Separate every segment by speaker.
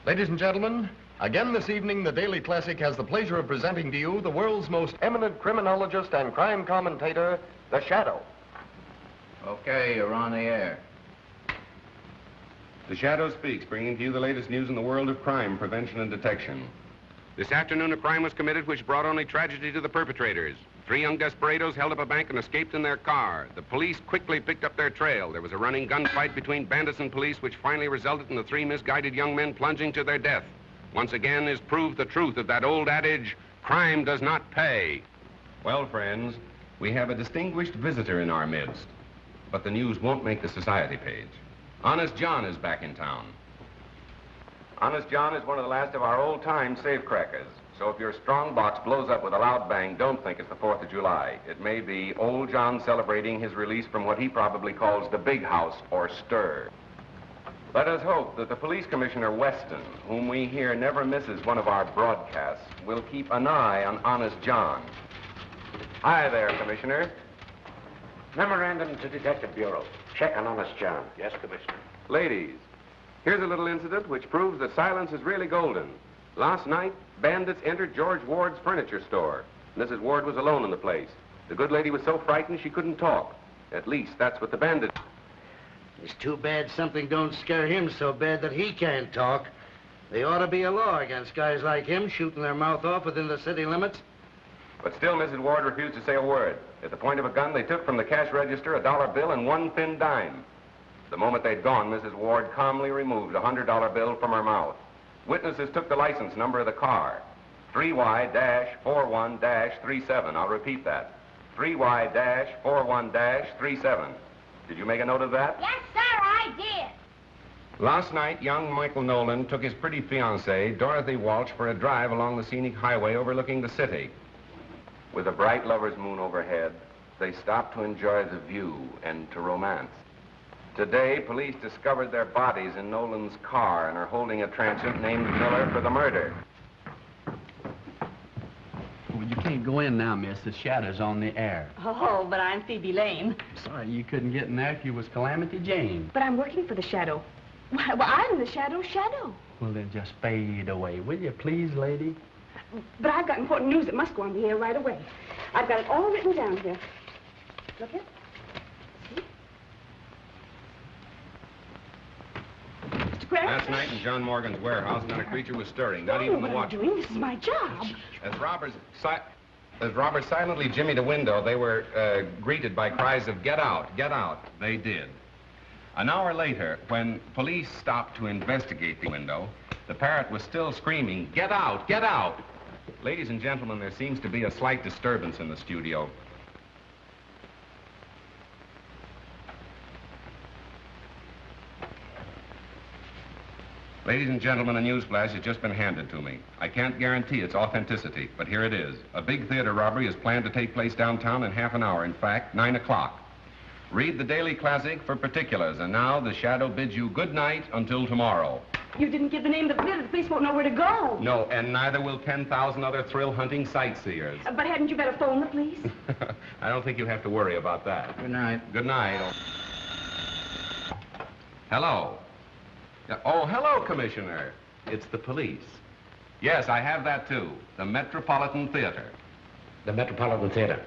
Speaker 1: Ladies and gentlemen, again this evening, the Daily Classic has the pleasure of presenting to you the world's most eminent criminologist and crime commentator, The Shadow.
Speaker 2: Okay, you're on the air.
Speaker 3: The Shadow speaks, bringing to you the latest news in the world of crime, prevention, and detection. This afternoon, a crime was committed which brought only tragedy to the perpetrators. 3 young desperados held up a bank and escaped in their car. The police quickly picked up their trail. There was a running gunfight between bandits and police, which finally resulted in the 3 misguided young men plunging to their death. Once again is proved the truth of that old adage, crime does not pay. Well, friends, we have a distinguished visitor in our midst, but the news won't make the society page. Honest John is back in town. Honest John is one of the last of our old-time safecrackers. So if your strong box blows up with a loud bang, don't think it's the 4th of July. It may be old John celebrating his release from what he probably calls the big house or stir. Let us hope that the police commissioner Weston, whom we hear never misses one of our broadcasts, will keep an eye on Honest John. Hi there, Commissioner.
Speaker 4: Memorandum to Detective Bureau. Check on Honest John.
Speaker 5: Yes, Commissioner.
Speaker 3: Ladies, here's a little incident which proves that silence is really golden. Last night, bandits entered George Ward's furniture store. Mrs. Ward was alone in the place. The good lady was so frightened she couldn't talk. At least that's what the bandits...
Speaker 4: It's too bad something don't scare him so bad that he can't talk. There ought to be a law against guys like him shooting their mouth off within the city limits.
Speaker 3: But still, Mrs. Ward refused to say a word. At the point of a gun, they took from the cash register a $1 bill and 1 thin dime. The moment they'd gone, Mrs. Ward calmly removed a $100 bill from her mouth. Witnesses took the license number of the car, 3Y-41-37. I'll repeat that, 3Y-41-37. Did you make a note of that?
Speaker 6: Yes, sir, I did.
Speaker 3: Last night, young Michael Nolan took his pretty fiancée, Dorothy Walsh, for a drive along the scenic highway overlooking the city. With a bright lover's moon overhead, they stopped to enjoy the view and to romance. Today, police discovered their bodies in Nolan's car and are holding a transient named Miller for the murder.
Speaker 7: Well, you can't go in now, miss. The Shadow's on the air.
Speaker 8: Oh, but I'm Phoebe Lane.
Speaker 7: Sorry you couldn't get in there if you was Calamity Jane.
Speaker 8: But I'm working for the Shadow. Well, I'm the Shadow.
Speaker 7: Well, then just fade away, will you, please, lady?
Speaker 8: But I've got important news that must go on the air right away. I've got it all written down here. Look here.
Speaker 3: Last night in John Morgan's warehouse, not a creature was stirring, not even the watchman.
Speaker 8: This is my job.
Speaker 3: As Robert silently jimmied a window, they were greeted by cries of, "Get out, get out." They did. An hour later, when police stopped to investigate the window, the parrot was still screaming, "Get out, get out." Ladies and gentlemen, there seems to be a slight disturbance in the studio. Ladies and gentlemen, a newsflash has just been handed to me. I can't guarantee its authenticity, but here it is. A big theater robbery is planned to take place downtown in half an hour. In fact, 9 o'clock. Read the Daily Classic for particulars. And now, the Shadow bids you good night until tomorrow.
Speaker 8: You didn't give the name of the theater. The police won't know where to go.
Speaker 3: No, and neither will 10,000 other thrill-hunting sightseers.
Speaker 8: But hadn't you better phone the police?
Speaker 3: I don't think you have to worry about that.
Speaker 2: Good night.
Speaker 3: Good night. Hello. Oh, hello, Commissioner. It's the police. Yes, I have that, too. The Metropolitan Theater.
Speaker 4: The Metropolitan Theater.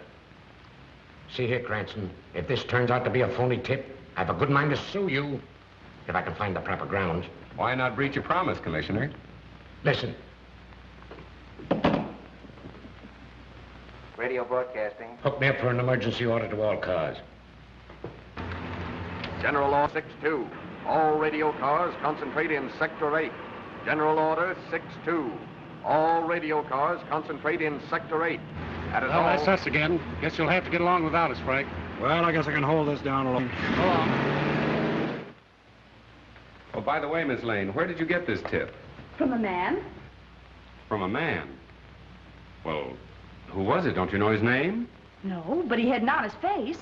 Speaker 4: See here, Cranston, if this turns out to be a phony tip, I have a good mind to sue you, if I can find the proper grounds.
Speaker 3: Why not breach a promise, Commissioner?
Speaker 4: Listen.
Speaker 5: Radio broadcasting.
Speaker 4: Hook me up for an emergency order to all cars.
Speaker 1: General Law 6-2. All radio cars concentrate in Sector 8. General Order 6-2. All radio cars concentrate in Sector 8.
Speaker 9: Well, that's us again. Guess you'll have to get along without us, Frank.
Speaker 10: Well, I guess I can hold this down alone.
Speaker 9: Go on.
Speaker 3: Oh, by the way, Miss Lane, where did you get this tip?
Speaker 8: From a man.
Speaker 3: From a man? Well, who was it? Don't you know his name?
Speaker 8: No, but he had an honest face.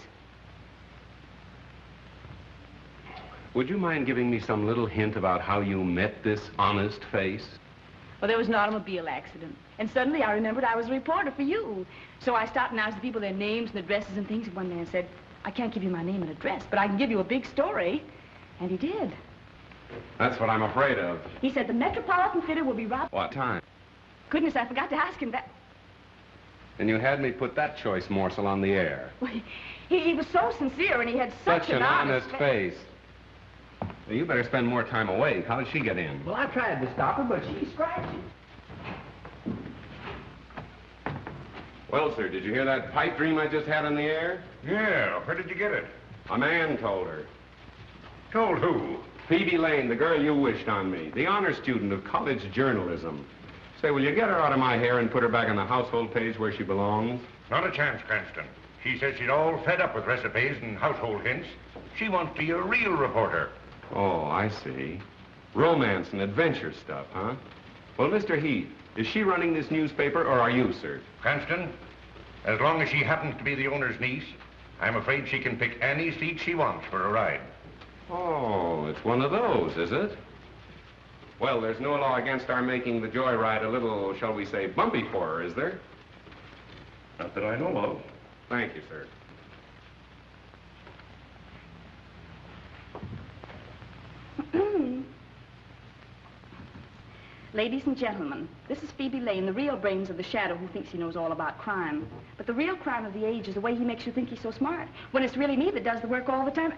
Speaker 3: Would you mind giving me some little hint about how you met this honest face?
Speaker 8: Well, there was an automobile accident. And suddenly I remembered I was a reporter for you. So I stopped and asked the people their names and addresses and things. And one man said, "I can't give you my name and address, but I can give you a big story." And he did.
Speaker 3: That's what I'm afraid of.
Speaker 8: He said the Metropolitan Theater will be robbed.
Speaker 3: What time?
Speaker 8: Goodness, I forgot to ask him that.
Speaker 3: And you had me put that choice morsel on the air.
Speaker 8: Well, he was so sincere, and he had such
Speaker 3: an honest face. Well, you better spend more time awake. How did she get in?
Speaker 5: Well, I tried to stop her, but she scratched.
Speaker 3: Well, sir, did you hear that pipe dream I just had on the air?
Speaker 6: Yeah, where did you get it?
Speaker 3: A man told her.
Speaker 6: Told who?
Speaker 3: Phoebe Lane, the girl you wished on me, the honor student of college journalism. Say, will you get her out of my hair and put her back on the household page where she belongs?
Speaker 6: Not a chance, Cranston. She says she's all fed up with recipes and household hints. She wants to be a real reporter.
Speaker 3: Oh, I see. Romance and adventure stuff, huh? Well, Mr. Heath, is she running this newspaper, or are you, sir?
Speaker 6: Cranston, as long as she happens to be the owner's niece, I'm afraid she can pick any seat she wants for a ride.
Speaker 3: Oh, it's one of those, is it? Well, there's no law against our making the joyride a little, shall we say, bumpy for her, is there?
Speaker 6: Not that I know of.
Speaker 3: Thank you, sir.
Speaker 8: Ladies and gentlemen, this is Phoebe Lane, the real brains of the shadow who thinks he knows all about crime. But the real crime of the age is the way he makes you think he's so smart, when it's really me that does the work all the time.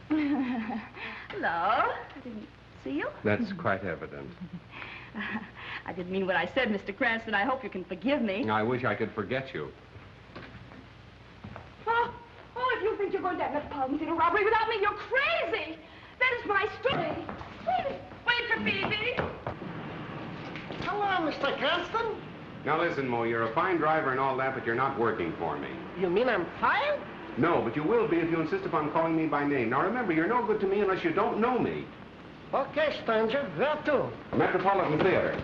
Speaker 8: Hello. I didn't see you.
Speaker 3: That's quite evident.
Speaker 8: I didn't mean what I said, Mr. Cranston. I hope you can forgive me.
Speaker 3: I wish I could forget you.
Speaker 8: Oh, if you think you're going to that Metropolitan Theater robbery without me, you're crazy. That is my story. Wait for Phoebe.
Speaker 5: Hello, Mr. Cranston.
Speaker 3: Now listen, Mo, you're a fine driver and all that, but you're not working for me.
Speaker 5: You mean I'm fired?
Speaker 3: No, but you will be if you insist upon calling me by name. Now remember, you're no good to me unless you don't know me.
Speaker 5: Okay, stranger. Where to?
Speaker 3: Metropolitan Theater.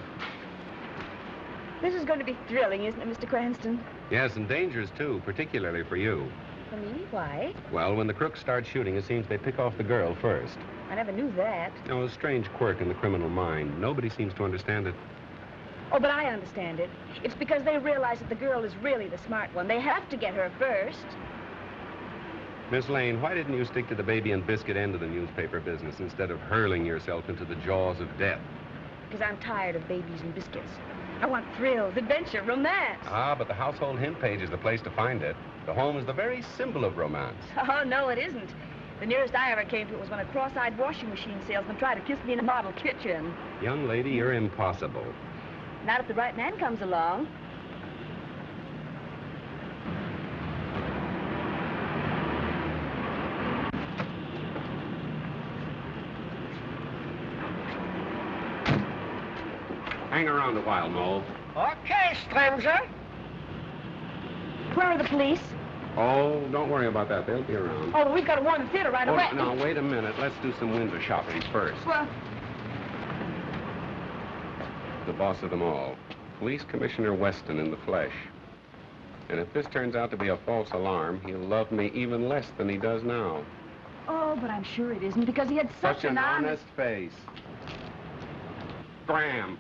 Speaker 8: This is going to be thrilling, isn't it, Mr. Cranston?
Speaker 3: Yes, and dangerous, too, particularly for you.
Speaker 8: For me? Why?
Speaker 3: Well, when the crooks start shooting, it seems they pick off the girl first.
Speaker 8: I never knew that.
Speaker 3: Oh, a strange quirk in the criminal mind. Nobody seems to understand it.
Speaker 8: Oh, but I understand it. It's because they realize that the girl is really the smart one. They have to get her first.
Speaker 3: Miss Lane, why didn't you stick to the baby and biscuit end of the newspaper business instead of hurling yourself into the jaws of death?
Speaker 8: Because I'm tired of babies and biscuits. I want thrills, adventure, romance.
Speaker 3: Ah, but the household hint page is the place to find it. The home is the very symbol of romance.
Speaker 8: Oh, no, it isn't. The nearest I ever came to it was when a cross-eyed washing machine salesman tried to kiss me in a model kitchen.
Speaker 3: Young lady, you're impossible.
Speaker 8: Not if the right man comes along.
Speaker 3: Hang around a while, Mo.
Speaker 5: Okay, stranger.
Speaker 8: Where are the police?
Speaker 3: Oh, don't worry about that. They'll be around.
Speaker 8: Oh, we've got to warn the theater right away.
Speaker 3: Now, wait a minute. Let's do some window shopping first.
Speaker 8: Well,
Speaker 3: The boss of them all. Police Commissioner Weston in the flesh. And if this turns out to be a false alarm, he'll love me even less than he does now.
Speaker 8: oh, but I'm sure it isn't because he had such
Speaker 3: an honest face. Scram.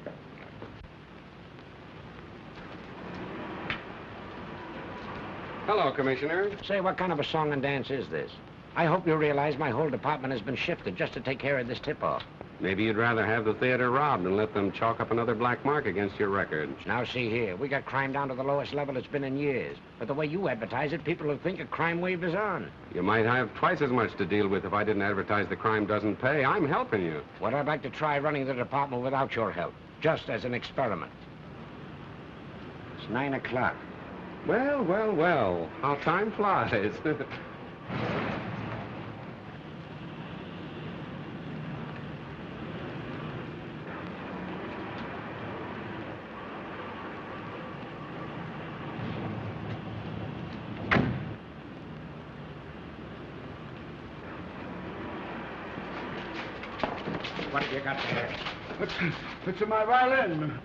Speaker 3: Hello, Commissioner.
Speaker 4: Say, what kind of a song and dance is this? I hope you realize my whole department has been shifted just to take care of this tip-off.
Speaker 3: Maybe you'd rather have the theater robbed and let them chalk up another black mark against your record.
Speaker 4: Now, see here, we got crime down to the lowest level it's been in years. But the way you advertise it, people will think a crime wave is on.
Speaker 3: You might have twice as much to deal with if I didn't advertise the crime doesn't pay. I'm helping you.
Speaker 4: Well, I'd like to try running the department without your help, just as an experiment. It's 9 o'clock.
Speaker 3: Well, well, well. How time flies.
Speaker 4: What have you got there?
Speaker 11: It's my violin.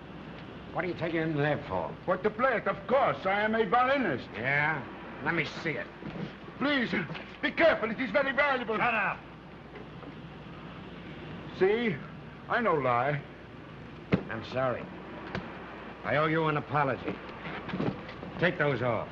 Speaker 4: What are you taking in there for?
Speaker 11: What to play it, of course. I am a violinist.
Speaker 4: Yeah? Let me see it.
Speaker 11: Please, be careful. It is very valuable.
Speaker 4: Shut up.
Speaker 11: See? I no lie.
Speaker 4: I'm sorry. I owe you an apology. Take those off.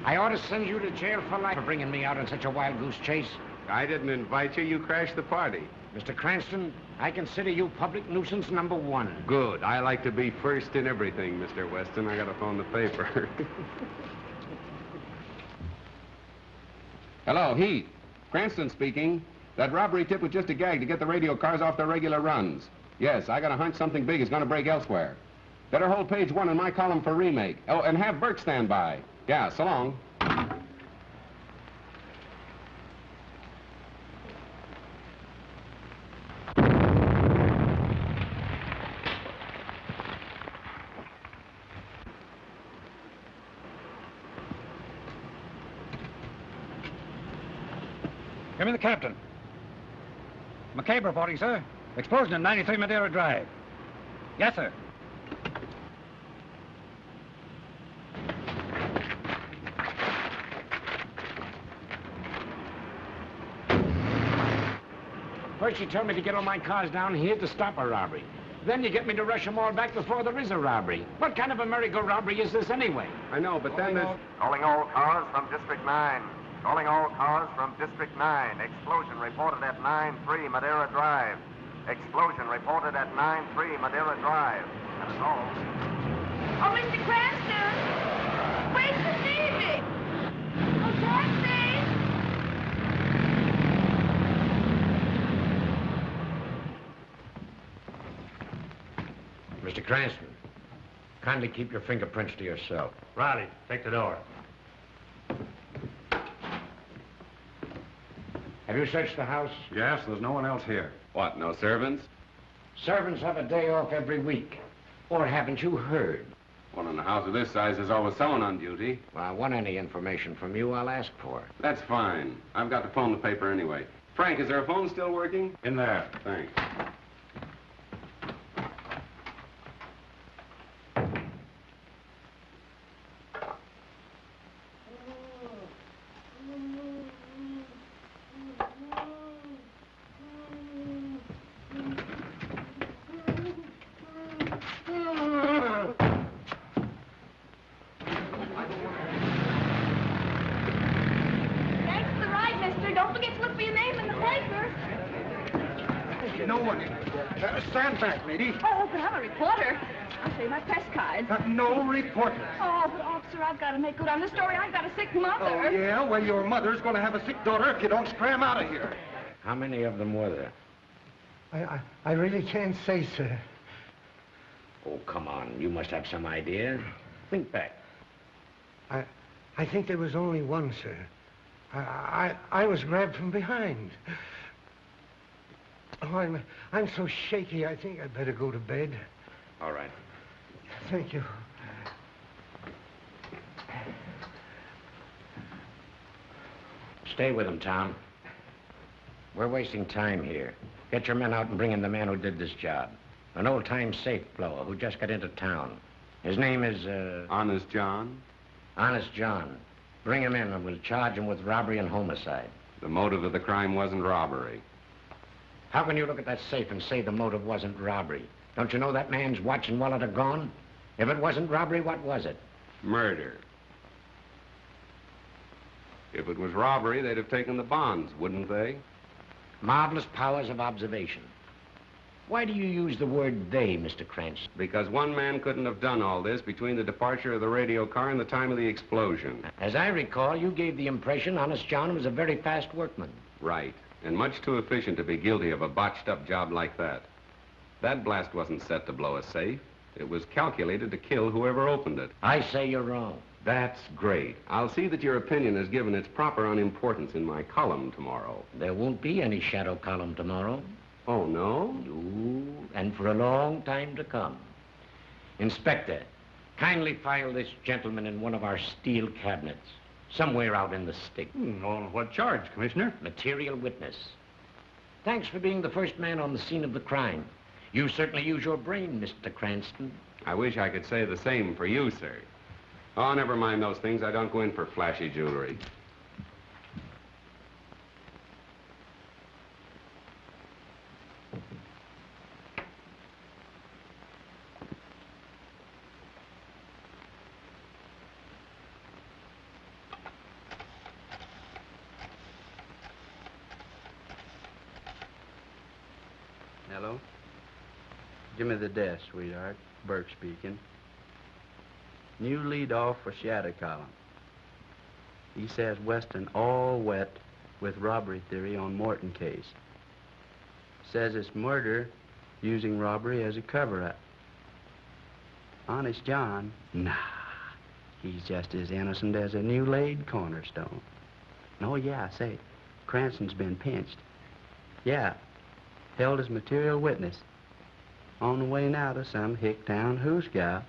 Speaker 4: I ought to send you to jail for life for bringing me out on such a wild goose chase.
Speaker 3: I didn't invite you. You crashed the party.
Speaker 4: Mr. Cranston, I consider you public nuisance number 1.
Speaker 3: Good. I like to be first in everything, Mr. Weston. I gotta phone the paper. Hello, Heath. Cranston speaking. That robbery tip was just a gag to get the radio cars off their regular runs. Yes, I got a hunch something big is gonna break elsewhere. Better hold page 1 in my column for remake. Oh, and have Burke stand by. Yeah, so long.
Speaker 10: Give me the captain. McCabe reporting, sir. Explosion in 93 Madeira Drive. Yes, sir.
Speaker 4: First you tell me to get all my cars down here to stop a robbery. Then you get me to rush them all back before there is a robbery. What kind of a merry-go robbery is this anyway?
Speaker 3: I know, but then there's...
Speaker 1: Calling all cars from District 9. Calling all cars from District 9. Explosion reported at 9-3 Madeira Drive. Explosion reported at 9-3 Madeira Drive. That is all.
Speaker 8: Oh, Mr. Cranston! Wait to see me! Oh, taxi!
Speaker 4: Mr. Cranston, kindly keep your fingerprints to yourself.
Speaker 7: Riley, take the door.
Speaker 4: Have you searched the house?
Speaker 11: Yes, there's no one else here.
Speaker 3: What, no servants?
Speaker 4: Servants have a day off every week. Or haven't you heard?
Speaker 3: Well, in a house of this size, there's always someone on duty.
Speaker 4: Well, I want any information from you, I'll ask for it.
Speaker 3: That's fine. I've got to phone the paper anyway. Frank, is there a phone still working?
Speaker 11: In there.
Speaker 3: Thanks.
Speaker 11: Stand back, lady.
Speaker 8: Oh, but I'm a reporter. I'll show you my press cards.
Speaker 11: No reporter.
Speaker 8: Oh, but officer, I've got to make good on the story. I've got a sick mother.
Speaker 11: Oh, yeah? Well, your mother's going to have a sick daughter if you don't scram out of here.
Speaker 4: How many of them were there?
Speaker 5: I really can't say, sir.
Speaker 4: Oh, come on. You must have some idea. Think back.
Speaker 5: I think there was only one, sir. I was grabbed from behind. Oh, I'm so shaky, I think I'd better go to bed.
Speaker 4: All right.
Speaker 5: Thank you.
Speaker 4: Stay with him, Tom. We're wasting time here. Get your men out and bring in the man who did this job. An old-time safe blower who just got into town. His name is,
Speaker 3: Honest John?
Speaker 4: Honest John. Bring him in and we'll charge him with robbery and homicide.
Speaker 3: The motive of the crime wasn't robbery.
Speaker 4: How can you look at that safe and say the motive wasn't robbery? Don't you know that man's watch and wallet are gone? If it wasn't robbery, what was it?
Speaker 3: Murder. If it was robbery, they'd have taken the bonds, wouldn't they?
Speaker 4: Marvelous powers of observation. Why do you use the word they, Mr. Cranston?
Speaker 3: Because one man couldn't have done all this between the departure of the radio car and the time of the explosion.
Speaker 4: As I recall, you gave the impression Honest John was a very fast workman.
Speaker 3: Right. And much too efficient to be guilty of a botched-up job like that. That blast wasn't set to blow a safe. It was calculated to kill whoever opened it.
Speaker 4: I say you're wrong.
Speaker 3: That's great. I'll see that your opinion is given its proper unimportance in my column tomorrow.
Speaker 4: There won't be any shadow column tomorrow.
Speaker 3: Oh, no?
Speaker 4: No, and for a long time to come. Inspector, kindly file this gentleman in one of our steel cabinets. Somewhere out in the stick.
Speaker 7: On what charge, Commissioner?
Speaker 4: Material witness. Thanks for being the first man on the scene of the crime. You certainly use your brain, Mr. Cranston.
Speaker 3: I wish I could say the same for you, sir. Oh, never mind those things. I don't go in for flashy jewelry.
Speaker 12: Hello? Give me the desk, sweetheart. Burke speaking. New lead off for Shadow Column. He says Weston all wet with robbery theory on Morton case. Says it's murder using robbery as a cover-up. Honest John? Nah. He's just as innocent as a new laid cornerstone. Oh, yeah, say, Cranston's been pinched. Yeah, held as material witness. On the way now to some hick-town hoosgow.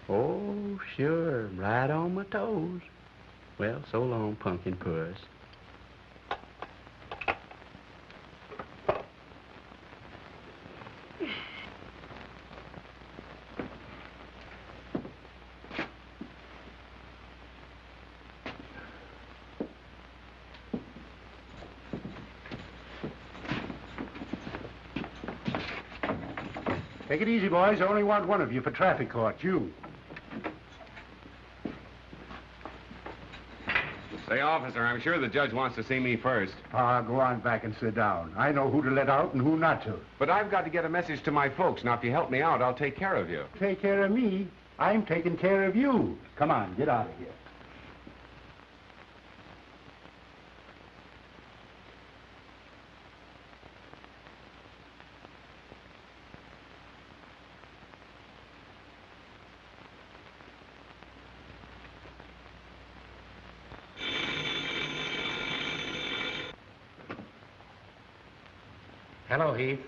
Speaker 12: Oh, sure, right on my toes. Well, so long, pumpkin puss.
Speaker 9: Take it easy, boys. I only want one of you for traffic court. You.
Speaker 3: Say, officer, I'm sure the judge wants to see me first.
Speaker 9: Go on back and sit down. I know who to let out and who not to.
Speaker 3: But I've got to get a message to my folks. Now, if you help me out, I'll take care of you.
Speaker 9: Take care of me? I'm taking care of you. Come on, get out of here.
Speaker 4: Hello, Heath.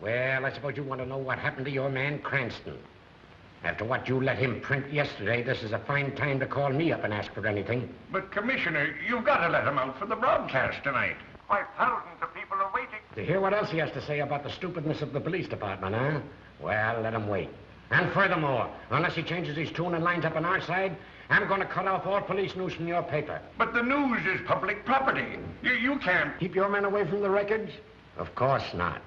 Speaker 4: Well, I suppose you want to know what happened to your man, Cranston. After what you let him print yesterday, this is a fine time to call me up and ask for anything.
Speaker 6: But, Commissioner, you've got to let him out for the broadcast tonight. Why, thousands of people are waiting.
Speaker 4: To hear what else he has to say about the stupidness of the police department, huh? Well, let him wait. And furthermore, unless he changes his tune and lines up on our side, I'm going to cut off all police news from your paper.
Speaker 6: But the news is public property. You can't...
Speaker 4: Keep your men away from the records? Of course not.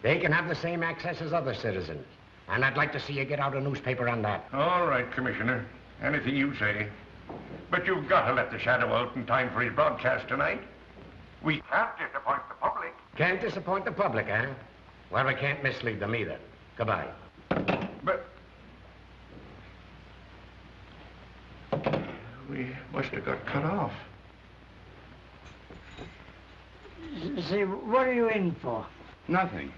Speaker 4: They can have the same access as other citizens. And I'd like to see you get out a newspaper on that.
Speaker 6: All right, Commissioner. Anything you say. But you've got to let the Shadow out in time for his broadcast tonight. We can't disappoint the public.
Speaker 4: Can't disappoint the public, eh? Well, we can't mislead them either. Goodbye.
Speaker 6: But... we must have got cut off.
Speaker 5: Say, what are you in for?
Speaker 3: Nothing.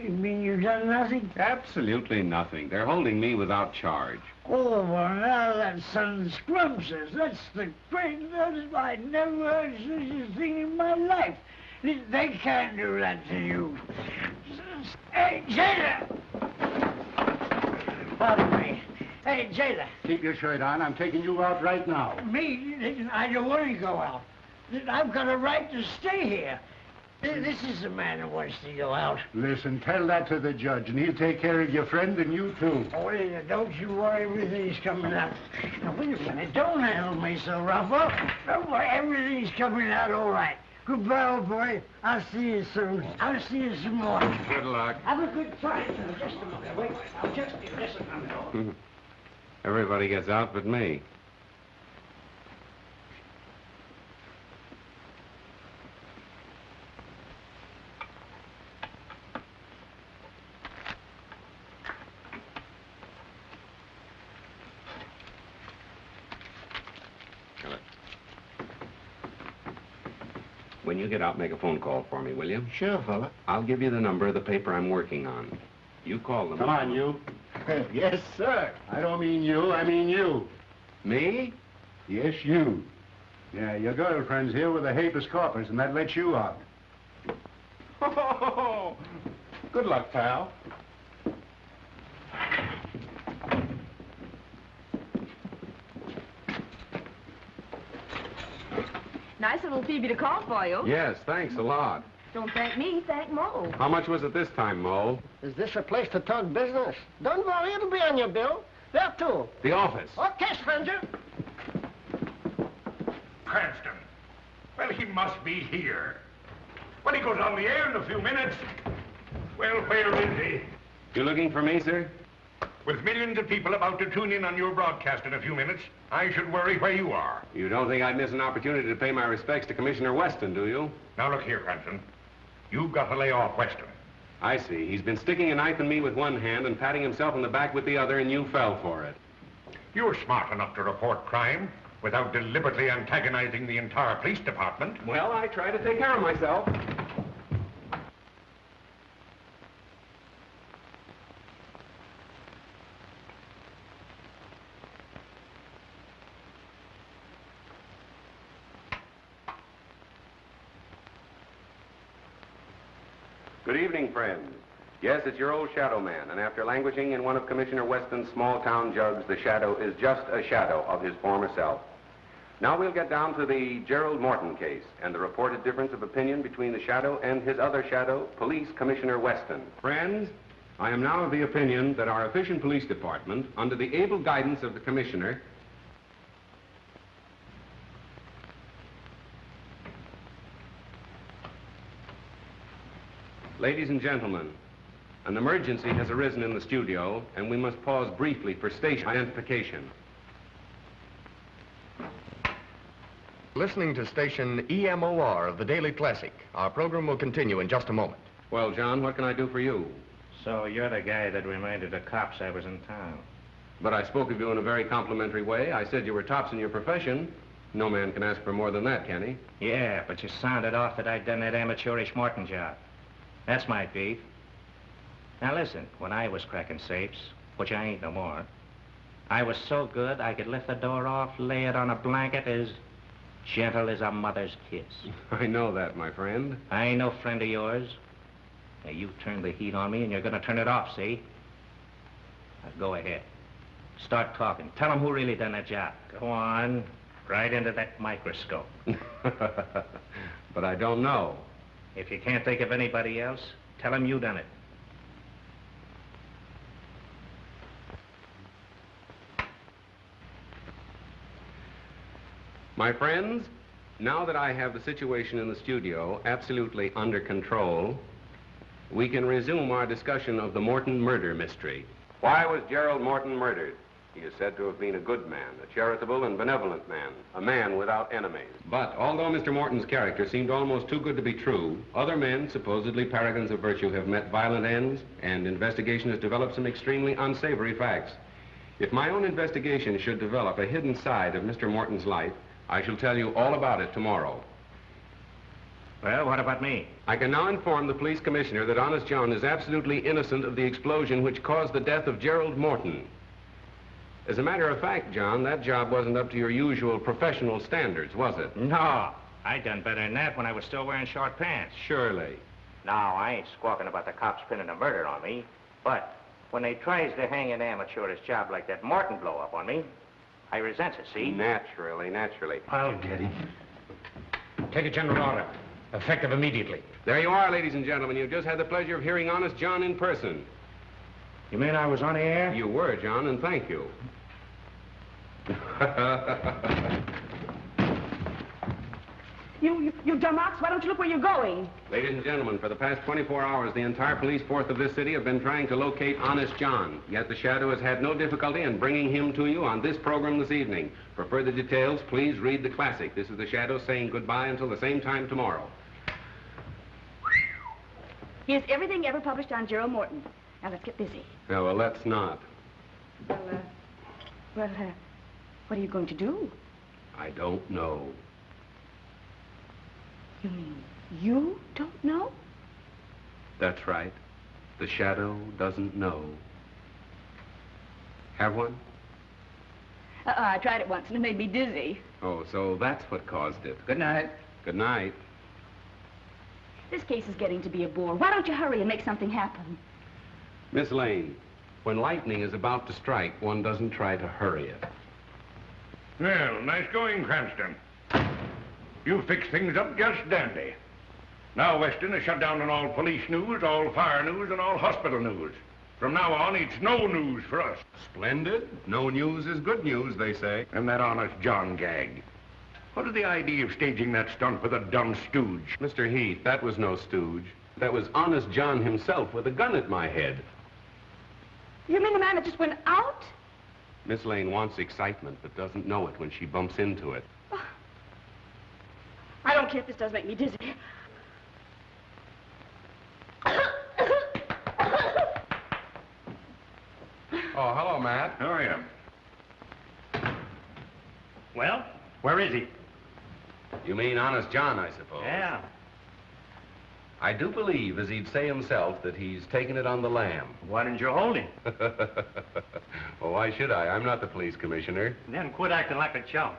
Speaker 5: You mean you've done nothing?
Speaker 3: Absolutely nothing. They're holding me without charge.
Speaker 5: Oh, well, now that sounds scrumptious. That's the greatest. I never heard such a thing in my life. They can't do that to you. Hey, jailer! Pardon me. Hey, jailer.
Speaker 9: Keep your shirt on. I'm taking you out right now.
Speaker 5: Me? I don't want to go out. I've got a right to stay here. This is the man who wants to go out.
Speaker 9: Listen, tell that to the judge, and he'll take care of your friend and you, too.
Speaker 5: Oh, don't you worry, everything's coming out. Now, wait a minute. Don't handle me so rough. Oh, don't worry, everything's coming out all right. Goodbye, old boy. I'll see you soon. I'll see you some more.
Speaker 3: Good luck.
Speaker 5: Have a good time. Just a minute. Wait. I'll just be listening.
Speaker 3: Everybody gets out but me. When you get out, make a phone call for me, will you?
Speaker 9: Sure, fella.
Speaker 3: I'll give you the number of the paper I'm working on. You call them.
Speaker 9: Come on, you. Yes, sir. I don't mean you, I mean you.
Speaker 3: Me?
Speaker 9: Yes, you. Yeah, your girlfriend's here with a habeas corpus, and that lets you out.
Speaker 3: Oh, good luck, pal.
Speaker 8: Nice little Phoebe to call for you.
Speaker 3: Yes, thanks a lot.
Speaker 8: Don't thank me, thank Mo.
Speaker 3: How much was it this time, Mo?
Speaker 5: Is this a place to talk business? Don't worry, it'll be on your bill. There, too.
Speaker 3: The office.
Speaker 5: Okay, stranger.
Speaker 6: Cranston. Well, he must be here. When he goes on the air in a few minutes. Well, where is he?
Speaker 3: You looking for me, sir?
Speaker 6: With millions of people about to tune in on your broadcast in a few minutes, I should worry where you are.
Speaker 3: You don't think I'd miss an opportunity to pay my respects to Commissioner Weston, do you?
Speaker 6: Now, look here, Cranston. You've got to lay off, Weston.
Speaker 3: I see. He's been sticking a knife in me with one hand and patting himself on the back with the other, and you fell for it.
Speaker 6: You're smart enough to report crime without deliberately antagonizing the entire police department.
Speaker 3: Well, I try to take care of myself. Good evening, friends. Yes, it's your old shadow man, and after languishing in one of Commissioner Weston's small-town jugs, the shadow is just a shadow of his former self. Now we'll get down to the Gerald Morton case and the reported difference of opinion between the shadow and his other shadow, Police Commissioner Weston. Friends, I am now of the opinion that our efficient police department, under the able guidance of the Commissioner, Ladies and gentlemen, an emergency has arisen in the studio, and we must pause briefly for station identification.
Speaker 13: Listening to station EMOR of the Daily Classic. Our program will continue in just a moment.
Speaker 3: Well, John, what can I do for you?
Speaker 4: So you're the guy that reminded the cops I was in town.
Speaker 3: But I spoke of you in a very complimentary way. I said you were tops in your profession. No man can ask for more than that, can he?
Speaker 4: Yeah, but you sounded off that I'd done that amateurish Morton job. That's my beef. Now listen, when I was cracking safes, which I ain't no more, I was so good I could lift the door off, lay it on a blanket as gentle as a mother's kiss.
Speaker 3: I know that, my friend.
Speaker 4: I ain't no friend of yours. Now, you turned the heat on me, and you're gonna turn it off, see? Now, go ahead. Start talking. Tell them who really done that job. Go on. Right into that microscope.
Speaker 3: But I don't know.
Speaker 4: If you can't think of anybody else, tell them you done it.
Speaker 3: My friends, now that I have the situation in the studio absolutely under control, we can resume our discussion of the Morton murder mystery. Why was Gerald Morton murdered? He is said to have been a good man, a charitable and benevolent man, a man without enemies. But although Mr. Morton's character seemed almost too good to be true, other men, supposedly paragons of virtue, have met violent ends, and investigation has developed some extremely unsavory facts. If my own investigation should develop a hidden side of Mr. Morton's life, I shall tell you all about it tomorrow.
Speaker 4: Well, what about me?
Speaker 3: I can now inform the police commissioner that Honest John is absolutely innocent of the explosion which caused the death of Gerald Morton. As a matter of fact, John, that job wasn't up to your usual professional standards, was it?
Speaker 4: No, I done better than that when I was still wearing short pants.
Speaker 3: Surely.
Speaker 4: Now, I ain't squawking about the cops pinning a murder on me, but when they tries to hang an amateurish job like that Morton blow up on me, I resents it, see?
Speaker 3: Naturally, naturally.
Speaker 4: I'll get him.
Speaker 10: Take a general order. Effective immediately.
Speaker 3: There you are, ladies and gentlemen. You've just had the pleasure of hearing Honest John in person.
Speaker 4: You mean I was on the air?
Speaker 3: You were, John, and thank you.
Speaker 8: You dumb ox, why don't you look where you're going?
Speaker 3: Ladies and gentlemen, for the past 24 hours, the entire police force of this city have been trying to locate Honest John. Yet the Shadow has had no difficulty in bringing him to you on this program this evening. For further details, please read the classic. This is the Shadow saying goodbye until the same time tomorrow.
Speaker 8: Here's everything ever published on Gerald Morton. Now, let's get busy.
Speaker 3: No, well, let's not.
Speaker 8: Well, what are you going to do?
Speaker 3: I don't know.
Speaker 8: You mean you don't know?
Speaker 3: That's right. The Shadow doesn't know. Have one?
Speaker 8: I tried it once and it made me dizzy.
Speaker 3: Oh, so that's what caused it.
Speaker 10: Good night.
Speaker 3: Good night.
Speaker 8: This case is getting to be a bore. Why don't you hurry and make something happen?
Speaker 3: Miss Lane, when lightning is about to strike, one doesn't try to hurry it.
Speaker 6: Well, nice going, Cranston. You fixed things up just dandy. Now Weston has shut down on all police news, all fire news, and all hospital news. From now on, it's no news for us.
Speaker 3: Splendid. No news is good news, they say.
Speaker 6: And that Honest John gag. What is the idea of staging that stunt with a dumb stooge?
Speaker 3: Mr. Heath, that was no stooge. That was Honest John himself with a gun at my head.
Speaker 8: You mean the man that just went out?
Speaker 3: Miss Lane wants excitement, but doesn't know it when she bumps into it.
Speaker 8: I don't care if this does make me dizzy.
Speaker 3: Oh, hello, Matt.
Speaker 6: How are you?
Speaker 10: Well, where is he?
Speaker 3: You mean Honest John, I suppose?
Speaker 10: Yeah.
Speaker 3: I do believe, as he'd say himself, that he's taken it on the lam.
Speaker 10: Why didn't you hold him?
Speaker 3: Well, why should I? I'm not the police commissioner.
Speaker 10: Then quit acting like a chump.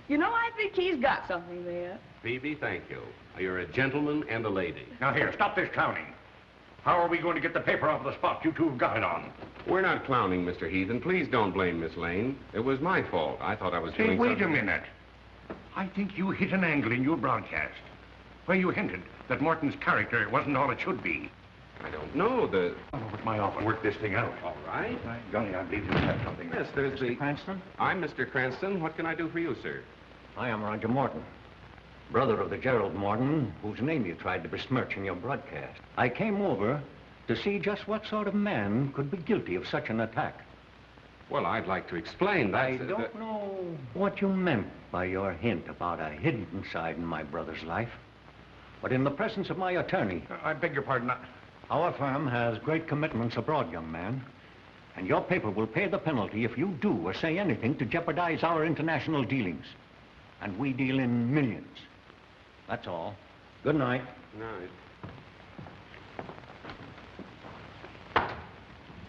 Speaker 8: You know, I think he's got something there.
Speaker 3: Phoebe, thank you. You're a gentleman and a lady.
Speaker 6: Now, here, stop this clowning. How are we going to get the paper off the spot you two have got it on?
Speaker 3: We're not clowning, Mr. Heath, and please don't blame Miss Lane. It was my fault. I thought I was
Speaker 6: Say,
Speaker 3: doing
Speaker 6: wait a
Speaker 3: something.
Speaker 6: minute. I think you hit an angle in your broadcast where you hinted that Morton's character wasn't all it should be.
Speaker 3: I don't know.
Speaker 6: I'll over at my office and work this thing out.
Speaker 3: All right.
Speaker 6: My golly, I believe you have something.
Speaker 3: Yes, there's the...
Speaker 7: Cranston?
Speaker 3: I'm Mr. Cranston. What can I do for you, sir?
Speaker 7: I am Roger Morton, brother of the Gerald Morton, whose name you tried to besmirch in your broadcast. I came over to see just what sort of man could be guilty of such an attack.
Speaker 3: Well, I'd like to explain that.
Speaker 7: I don't know what you meant by your hint about a hidden side in my brother's life. But in the presence of my attorney...
Speaker 6: I beg your pardon.
Speaker 7: Our firm has great commitments abroad, young man. And your paper will pay the penalty if you do or say anything to jeopardize our international dealings. And we deal in millions. That's all. Good night.
Speaker 3: Night.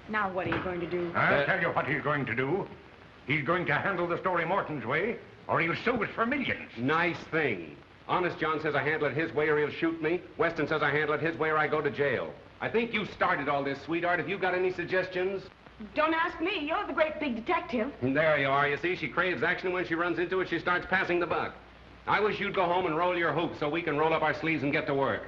Speaker 8: Now what are you going to do?
Speaker 6: I'll tell you what he's going to do. He's going to handle the story Morton's way, or he'll sue us for millions.
Speaker 3: Nice thing. Honest John says I handle it his way or he'll shoot me. Weston says I handle it his way or I go to jail. I think you started all this, sweetheart. Have you got any suggestions?
Speaker 8: Don't ask me. You're the great big detective.
Speaker 3: There you are. You see, she craves action. When she runs into it, she starts passing the buck. I wish you'd go home and roll your hoops so we can roll up our sleeves and get to work.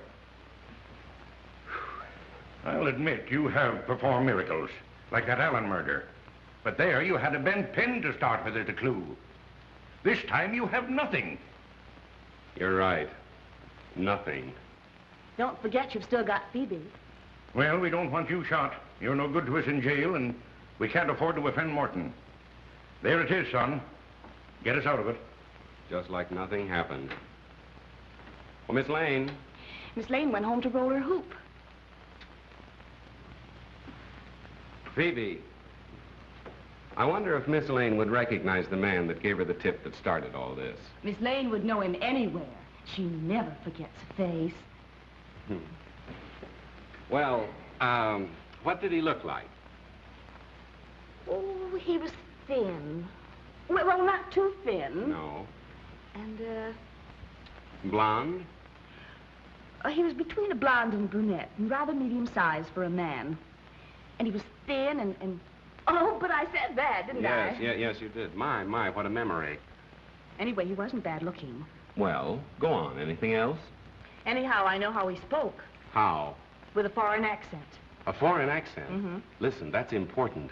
Speaker 6: I'll admit you have performed miracles, like that Allen murder. But there you had a bent pin to start with as a clue. This time you have nothing.
Speaker 3: You're right. Nothing.
Speaker 8: Don't forget you've still got Phoebe.
Speaker 6: Well, we don't want you shot. You're no good to us in jail, and we can't afford to offend Morton. There it is, son. Get us out of it.
Speaker 3: Just like nothing happened. Well, Miss Lane.
Speaker 8: Miss Lane went home to roll her hoop.
Speaker 3: Phoebe. I wonder if Miss Lane would recognize the man that gave her the tip that started all this.
Speaker 8: Miss Lane would know him anywhere. She never forgets a face.
Speaker 3: Well, what did he look like?
Speaker 8: Oh, he was thin. Well, not too thin.
Speaker 3: No.
Speaker 8: And,
Speaker 3: Blonde?
Speaker 8: he was between a blonde and brunette, and rather medium-sized for a man. And he was thin and... Oh, but I said that, didn't I?
Speaker 3: Yes, you did. My, what a memory.
Speaker 8: Anyway, he wasn't bad-looking.
Speaker 3: Well, go on. Anything else?
Speaker 8: Anyhow, I know how he spoke.
Speaker 3: How?
Speaker 8: With a foreign accent.
Speaker 3: A foreign accent?
Speaker 8: Mm-hmm.
Speaker 3: Listen, that's important.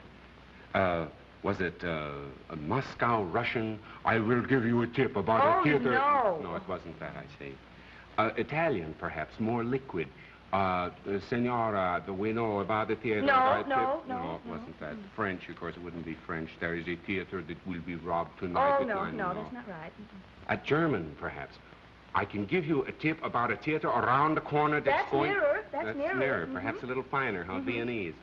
Speaker 3: Was it a Moscow Russian? I will give you a tip about a theater.
Speaker 8: No.
Speaker 3: No, it wasn't that, I see. Italian, perhaps, more liquid. Senora, we know about the theater.
Speaker 8: No,
Speaker 3: it wasn't that. French, of course, it wouldn't be French. There is a theater that will be robbed tonight.
Speaker 8: Oh, no, that's not right.
Speaker 3: A German, perhaps. I can give you a tip about a theater around the corner that's going...
Speaker 8: That's nearer.
Speaker 3: Perhaps a little finer, huh? Viennese.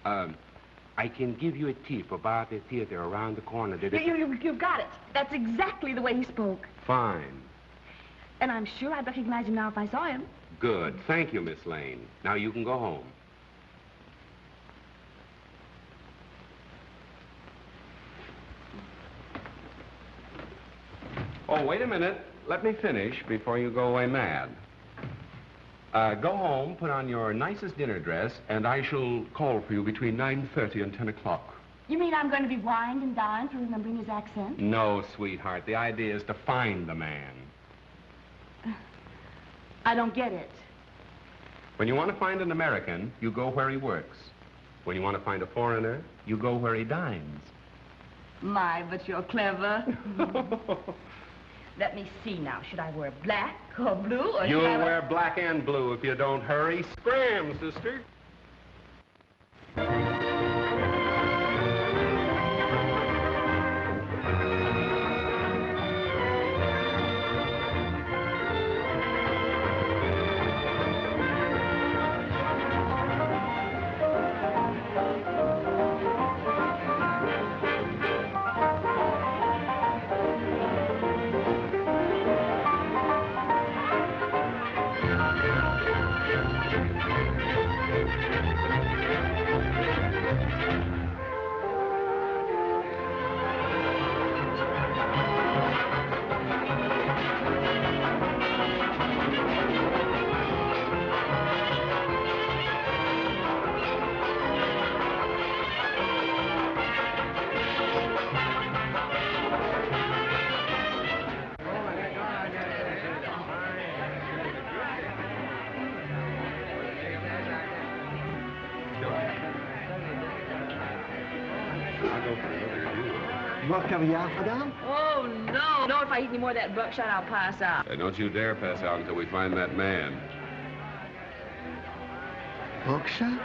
Speaker 3: I can give you a tip about a theater around the corner that...
Speaker 8: You've got it. That's exactly the way he spoke.
Speaker 3: Fine.
Speaker 8: And I'm sure I'd recognize him now if I saw him.
Speaker 3: Good. Thank you, Miss Lane. Now you can go home. Oh, wait a minute. Let me finish before you go away mad. Go home, put on your nicest dinner dress, and I shall call for you between 9:30 and 10 o'clock.
Speaker 8: You mean I'm going to be wined and dined for remembering his accent?
Speaker 3: No, sweetheart. The idea is to find the man.
Speaker 8: I don't get it.
Speaker 3: When you want to find an American, you go where he works. When you want to find a foreigner, you go where he dines.
Speaker 8: My, but you're clever. Let me see now. Should I wear black or blue, or
Speaker 3: You'll
Speaker 8: should I
Speaker 3: wear black and blue if you don't hurry. Scram, sister.
Speaker 11: More caviar, madame?
Speaker 8: Oh, no. No, if I eat any more of that buckshot, I'll pass out.
Speaker 3: Don't you dare pass out until we find that man.
Speaker 11: Buckshot?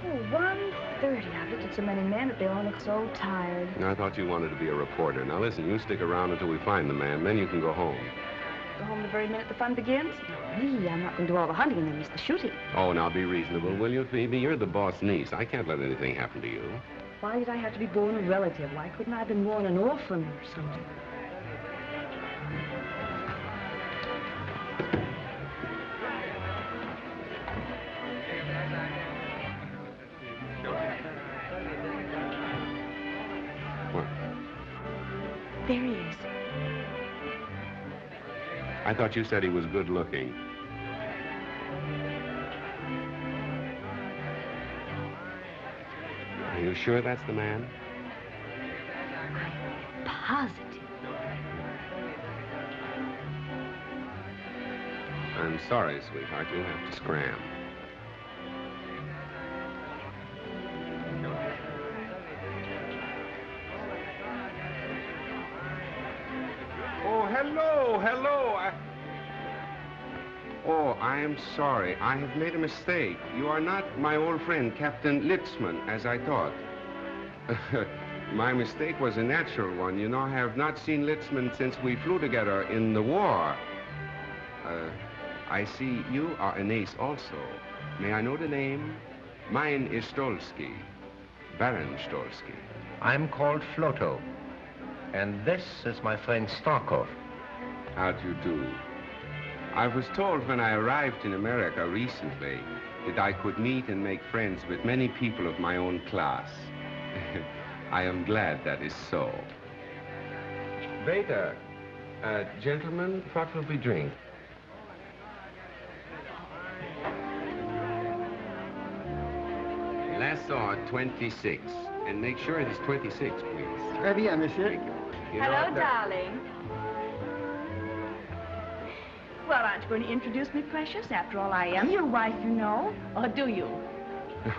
Speaker 8: Oh, 1:30. I've looked at so many men that they all look so tired.
Speaker 3: I thought you wanted to be a reporter. Now listen, you stick around until we find the man, then you can go home.
Speaker 8: Go home the very minute the fun begins? Not me. I'm not going to do all the hunting and then miss the shooting.
Speaker 3: Oh, now be reasonable, will you, Phoebe? You're the boss niece. I can't let anything happen to you.
Speaker 8: Why did I have to be born a relative? Why couldn't I have been born an orphan or something?
Speaker 3: What?
Speaker 8: There he is.
Speaker 3: I thought you said he was good looking. Are you sure that's the man?
Speaker 8: Positive.
Speaker 3: I'm sorry, sweetheart. You'll have to scram. Oh, hello. Oh, I am sorry. I have made a mistake. You are not my old friend, Captain Litzman, as I thought. My mistake was a natural one. You know, I have not seen Litzman since we flew together in the war. I see you are an ace also. May I know the name? Mine is Stolsky, Baron Stolsky.
Speaker 14: I'm called Floto, and this is my friend Starkov.
Speaker 3: How do you do? I was told when I arrived in America recently that I could meet and make friends with many people of my own class. I am glad that is so. Waiter, gentlemen, what will we drink? Lassor 26. And make sure it is 26, please.
Speaker 11: Très bien, monsieur.
Speaker 8: Hello, darling. Well, aren't you going to introduce me, precious? After all, I am your wife, you know. Or do you?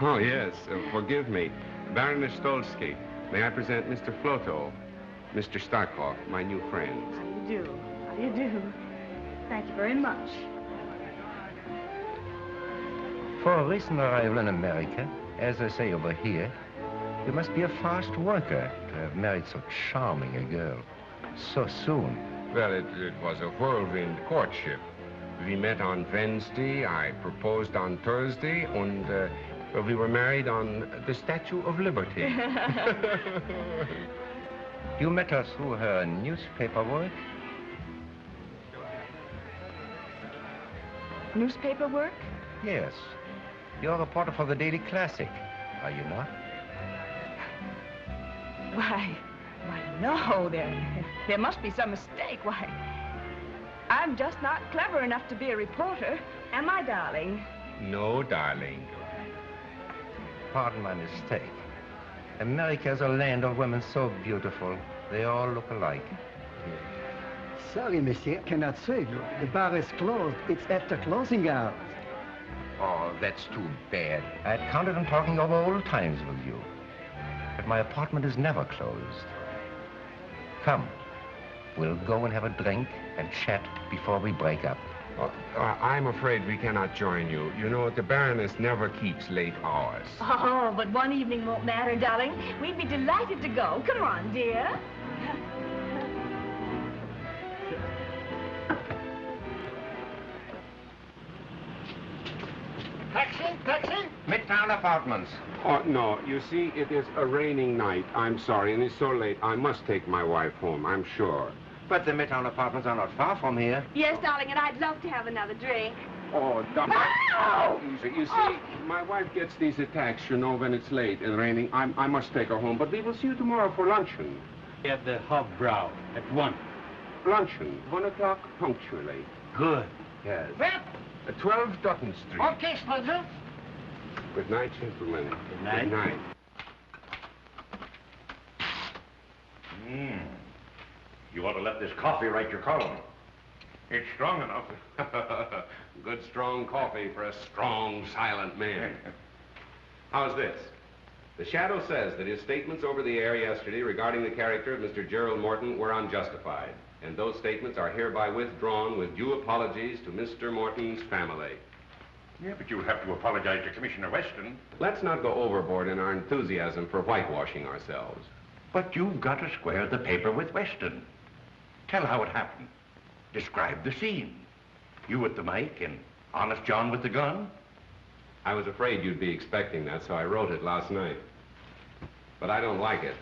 Speaker 3: Oh, yes. Forgive me. Baroness Stolsky. May I present Mr. Floto, Mr. Starkov, my new friend.
Speaker 8: How do you do? How do you do? Thank you very much.
Speaker 14: For a recent arrival in America, as I say over here, you must be a fast worker to have married so charming a girl so soon.
Speaker 3: Well, it was a whirlwind courtship. We met on Wednesday, I proposed on Thursday, and well, we were married on the Statue of Liberty.
Speaker 14: You met her through her newspaper work?
Speaker 8: Newspaper work?
Speaker 14: Yes. You're a reporter for the Daily Classic, are you not?
Speaker 8: Why, no, there must be some mistake. Why, I'm just not clever enough to be a reporter, am I, darling?
Speaker 3: No, darling.
Speaker 14: Pardon my mistake. America is a land of women so beautiful. They all look alike.
Speaker 11: Sorry, monsieur, cannot save you. The bar is closed. It's after closing hours.
Speaker 14: Oh, that's too bad. I had counted on talking over old times with you. But my apartment is never closed. Come, we'll go and have a drink and chat before we break up.
Speaker 3: I'm afraid we cannot join you. You know, the Baroness never keeps late hours.
Speaker 8: Oh, but one evening won't matter, darling. We'd be delighted to go. Come on, dear.
Speaker 4: Taxi? Midtown Apartments.
Speaker 3: Oh, no. You see, it is a raining night. I'm sorry, and it's so late. I must take my wife home, I'm sure.
Speaker 4: But the Midtown Apartments are not far from here.
Speaker 8: Yes, darling, and I'd love to have another drink.
Speaker 3: Oh, easy. You see, my wife gets these attacks, you know, when it's late and raining. I must take her home, but we will see you tomorrow for luncheon.
Speaker 9: At the Hofbrau at 1.
Speaker 3: Luncheon, 1 o'clock punctually.
Speaker 9: Good.
Speaker 3: Yes.
Speaker 5: Well,
Speaker 3: 12 Dutton Street.
Speaker 5: okay, Spudler.
Speaker 3: Good night, gentlemen.
Speaker 9: Good night.
Speaker 3: Good night.
Speaker 6: You ought to let this coffee write your column. It's strong enough.
Speaker 3: Good strong coffee for a strong, silent man. How's this? The Shadow says that his statements over the air yesterday regarding the character of Mr. Gerald Morton were unjustified, and those statements are hereby withdrawn with due apologies to Mr. Morton's family.
Speaker 6: Yeah, but you'll have to apologize to Commissioner Weston.
Speaker 3: Let's not go overboard in our enthusiasm for whitewashing ourselves.
Speaker 6: But you've got to square the paper with Weston. Tell how it happened. Describe the scene. You at the mic and Honest John with the gun.
Speaker 3: I was afraid you'd be expecting that, so I wrote it last night. But I don't like it.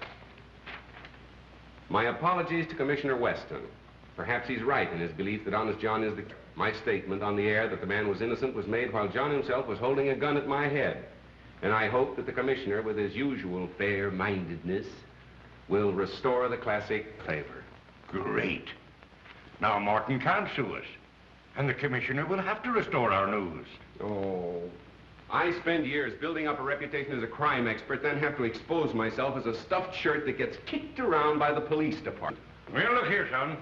Speaker 3: My apologies to Commissioner Weston. Perhaps he's right in his belief that Honest John is the... My statement on the air that the man was innocent was made while John himself was holding a gun at my head. And I hope that the Commissioner, with his usual fair-mindedness, will restore the classic favor.
Speaker 6: Great. Now Morton can't sue us. And the Commissioner will have to restore our news.
Speaker 3: Oh, I spend years building up a reputation as a crime expert, then have to expose myself as a stuffed shirt that gets kicked around by the police department.
Speaker 6: Well, look here, son.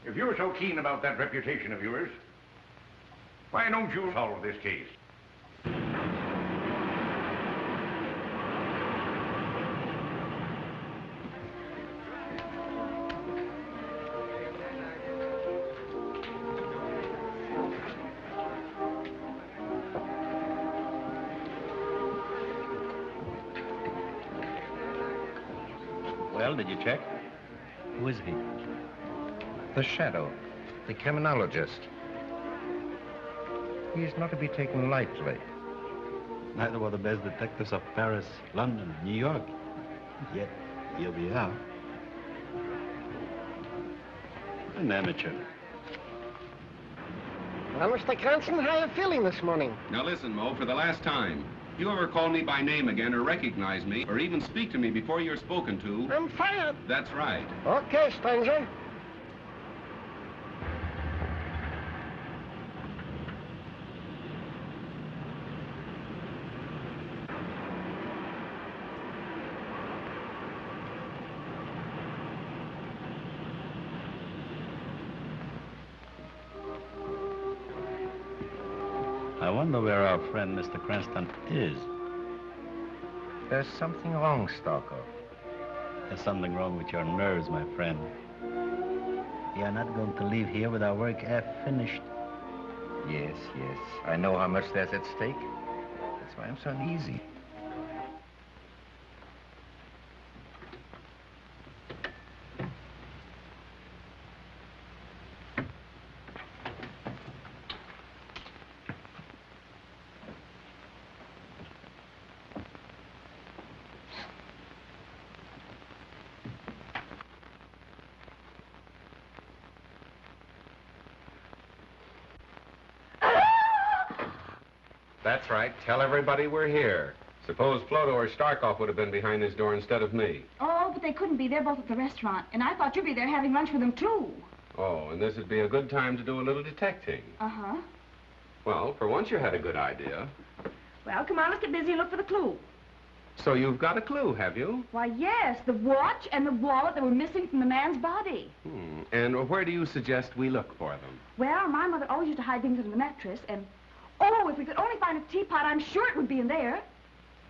Speaker 6: If you're so keen about that reputation of yours, why don't you solve this case?
Speaker 14: Well, did you check?
Speaker 13: Who is he?
Speaker 14: The Shadow, the criminologist. He's not to be taken lightly.
Speaker 12: Neither were the best detectives of Paris, London, New York. Yet, here we are. An amateur.
Speaker 15: Well, Mr. Cranston, how are you feeling this morning?
Speaker 3: Now listen, Mo, for the last time. If you ever call me by name again or recognize me or even speak to me before you're spoken to...
Speaker 15: I'm fired.
Speaker 3: That's right.
Speaker 15: Okay, stranger.
Speaker 12: I wonder where our friend Mr. Cranston is.
Speaker 14: There's something wrong, Stalker.
Speaker 12: There's something wrong with your nerves, my friend. We are not going to leave here with our work half finished.
Speaker 14: Yes, yes. I know how much there's at stake. That's why I'm so uneasy.
Speaker 3: That's right. Tell everybody we're here. Suppose Floto or Starkov would have been behind this door instead of me.
Speaker 8: Oh, but they couldn't be. They're both at the restaurant. And I thought you'd be there having lunch with them, too.
Speaker 3: Oh, and this would be a good time to do a little detecting.
Speaker 8: Uh-huh.
Speaker 3: Well, for once you had a good idea.
Speaker 8: Well, come on, let's get busy and look for the clue.
Speaker 3: So you've got a clue, have you?
Speaker 8: Why, yes, the watch and the wallet that were missing from the man's body.
Speaker 3: And where do you suggest we look for them?
Speaker 8: Well, my mother always used to hide things under the mattress, and... Oh, if we could only find a teapot, I'm sure it would be in there.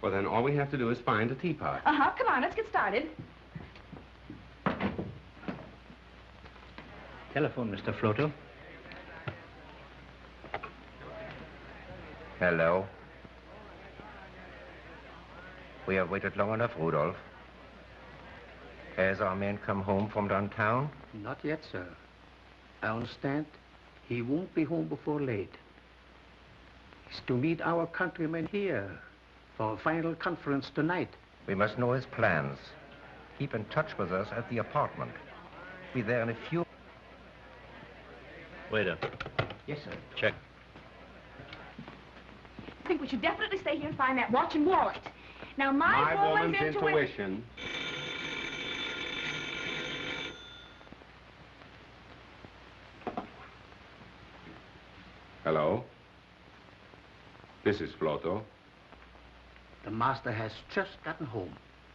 Speaker 3: Well, then all we have to do is find a teapot.
Speaker 8: Uh-huh, come on, let's get started.
Speaker 12: Telephone, Mr. Floto.
Speaker 14: Hello. We have waited long enough, Rudolph. Has our man come home from downtown?
Speaker 16: Not yet, sir. I understand he won't be home before late. He's to meet our countrymen here for a final conference tonight.
Speaker 14: We must know his plans. Keep in touch with us at the apartment. Be there in a few...
Speaker 12: Waiter.
Speaker 16: Yes, sir.
Speaker 12: Check.
Speaker 8: I think we should definitely stay here and find that watch and wallet. Now, my woman's intuition...
Speaker 3: Hello? This is Floto.
Speaker 16: The master has just gotten home.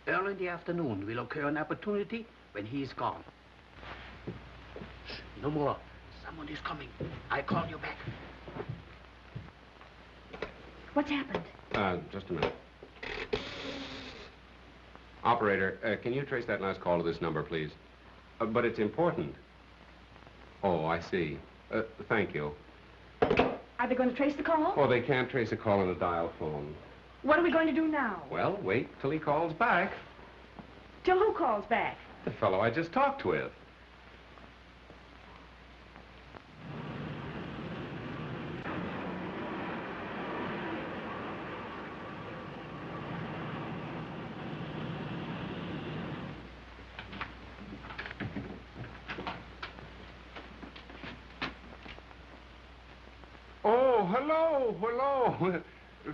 Speaker 16: Early in the afternoon will occur an opportunity when he's gone. Shh, no more. Someone is coming. I call you back.
Speaker 8: What's happened?
Speaker 3: Just a minute. Operator, can you trace that last call to this number, please? But it's important. Oh, I see. Thank you.
Speaker 8: Are they going to trace the call?
Speaker 3: Oh, they can't trace a call on a dial phone.
Speaker 8: What are we going to do now?
Speaker 3: Well, wait till he calls back.
Speaker 8: Till who calls back?
Speaker 3: The fellow I just talked with.
Speaker 17: Oh, hello.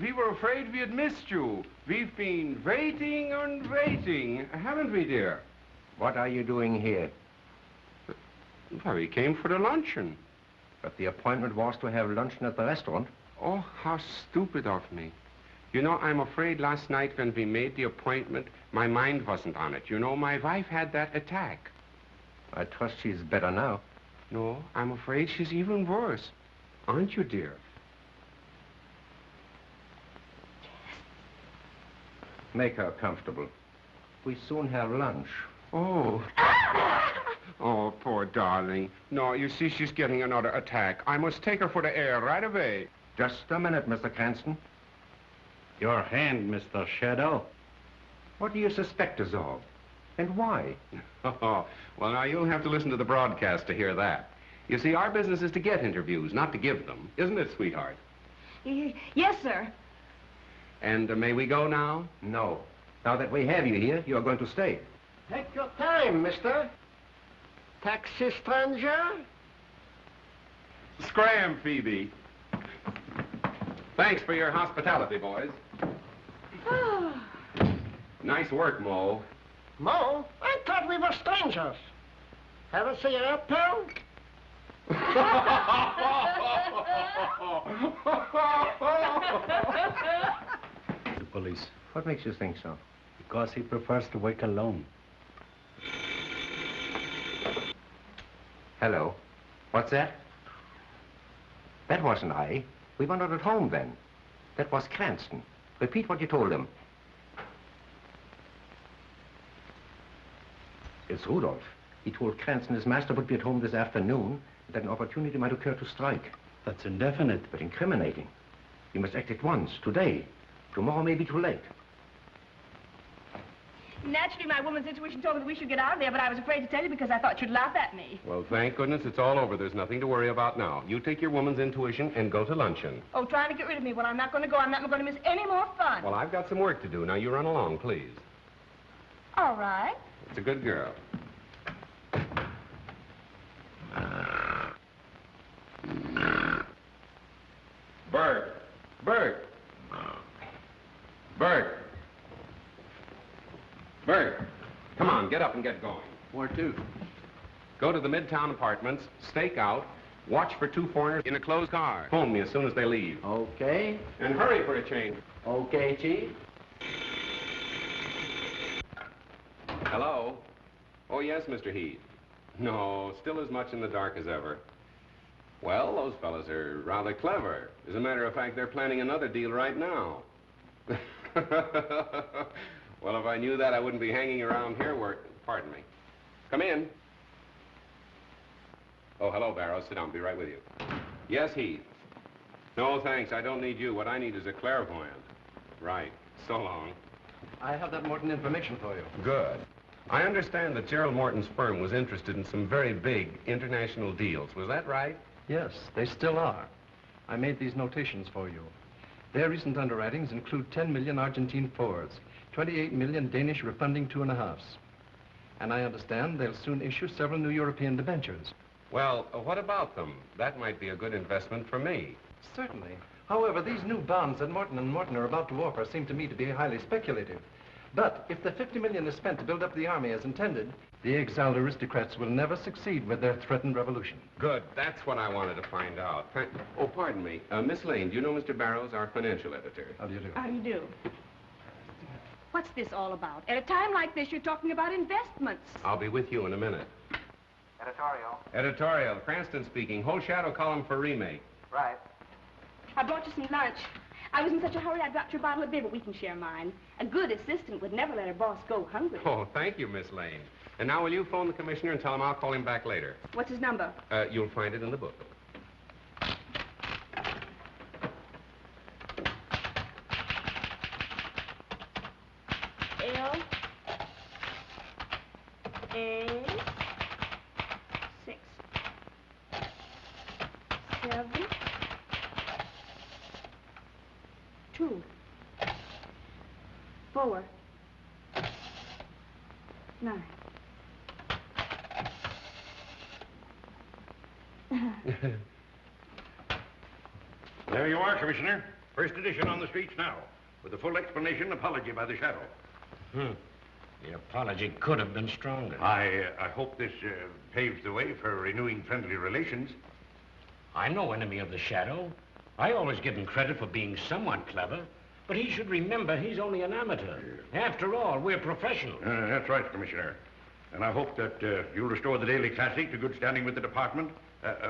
Speaker 17: We were afraid we had missed you. We've been waiting and waiting, haven't we, dear?
Speaker 14: What are you doing here?
Speaker 3: Well, we came for the luncheon.
Speaker 14: But the appointment was to have luncheon at the restaurant.
Speaker 3: Oh, how stupid of me. You know, I'm afraid last night when we made the appointment, my mind wasn't on it. You know, my wife had that attack.
Speaker 14: I trust she's better now.
Speaker 3: No, I'm afraid she's even worse. Aren't you, dear?
Speaker 14: Make her comfortable. We soon have lunch.
Speaker 3: Oh. Oh, poor darling. No, you see, she's getting another attack. I must take her for the air right away.
Speaker 14: Just a minute, Mr. Cranston.
Speaker 7: Your hand, Mr. Shadow.
Speaker 14: What do you suspect us of? And why?
Speaker 3: Oh, well, now, you'll have to listen to the broadcast to hear that. You see, our business is to get interviews, not to give them. Isn't it, sweetheart?
Speaker 8: Yes, sir.
Speaker 3: And may we go now?
Speaker 14: No. Now that we have you here, you're going to stay.
Speaker 15: Take your time, mister. Taxi stranger?
Speaker 3: Scram, Phoebe. Thanks for your hospitality, boys. Nice work, Mo.
Speaker 15: Mo? I thought we were strangers. Have a cigarette, pal?
Speaker 7: The police.
Speaker 14: What makes you think so?
Speaker 7: Because he prefers to work alone.
Speaker 14: Hello. What's that? That wasn't I. We were not at home then. That was Cranston. Repeat what you told him. It's Rudolph. He told Cranston his master would be at home this afternoon, and that an opportunity might occur to strike.
Speaker 7: That's indefinite.
Speaker 14: But incriminating. We must act at once, today. Tomorrow may be too late.
Speaker 8: Naturally, my woman's intuition told me that we should get out of there, but I was afraid to tell you because I thought you'd laugh at me.
Speaker 3: Well, thank goodness it's all over. There's nothing to worry about now. You take your woman's intuition and go to luncheon.
Speaker 8: Oh, trying to get rid of me. Well, I'm not going to go. I'm not going to miss any more fun.
Speaker 3: Well, I've got some work to do. Now, you run along, please.
Speaker 8: All right.
Speaker 3: It's a good girl. Bert! Bert! Bert! Bert! Come on, get up and get going.
Speaker 12: Where to?
Speaker 3: Go to the Midtown Apartments, stake out, watch for two foreigners in a closed car. Phone me as soon as they leave.
Speaker 12: Okay.
Speaker 3: And hurry for a change.
Speaker 12: Okay, Chief.
Speaker 3: Hello? Oh, yes, Mr. Heath. No, still as much in the dark as ever. Well, those fellas are rather clever. As a matter of fact, they're planning another deal right now. Well, if I knew that, I wouldn't be hanging around here Pardon me. Come in. Oh, hello, Barrow. Sit down. Be right with you. Yes, Heath. No, thanks. I don't need you. What I need is a clairvoyant. Right. So long.
Speaker 13: I have that Morton information for you.
Speaker 3: Good. I understand that Gerald Morton's firm was interested in some very big international deals. Was that right?
Speaker 13: Yes, they still are. I made these notations for you. Their recent underwritings include 10 million Argentine Fords, 28 million Danish refunding 2.5s. And I understand they'll soon issue several new European debentures.
Speaker 3: Well, what about them? That might be a good investment for me.
Speaker 13: Certainly. However, these new bonds that Morton & Morton are about to offer seem to me to be highly speculative. But if the 50 million is spent to build up the army as intended, the exiled aristocrats will never succeed with their threatened revolution.
Speaker 3: Good. That's what I wanted to find out. Oh, pardon me. Miss Lane, do you know Mr. Barrows, our financial editor?
Speaker 13: How do you do?
Speaker 8: How do you do? What's this all about? At a time like this, you're talking about investments.
Speaker 3: I'll be with you in a minute.
Speaker 1: Editorial.
Speaker 3: Editorial. Cranston speaking. Whole shadow column for remake.
Speaker 1: Right.
Speaker 8: I brought you some lunch. I was in such a hurry I dropped your bottle of beer, but we can share mine. A good assistant would never let her boss go hungry.
Speaker 3: Oh, thank you, Miss Lane. And now will you phone the commissioner and tell him I'll call him back later?
Speaker 8: What's his number?
Speaker 3: You'll find it in the book.
Speaker 8: L-A-6 7 2 4 9
Speaker 6: There you are, Commissioner. First edition on the streets now, with a full explanation apology by the shadow.
Speaker 4: The apology could have been stronger.
Speaker 6: I hope this paves the way for renewing friendly relations.
Speaker 4: I'm no enemy of the shadow. I always give him credit for being somewhat clever, but he should remember he's only an amateur. After all, we're professionals.
Speaker 6: That's right, Commissioner. And I hope that you'll restore the Daily Classic to good standing with the department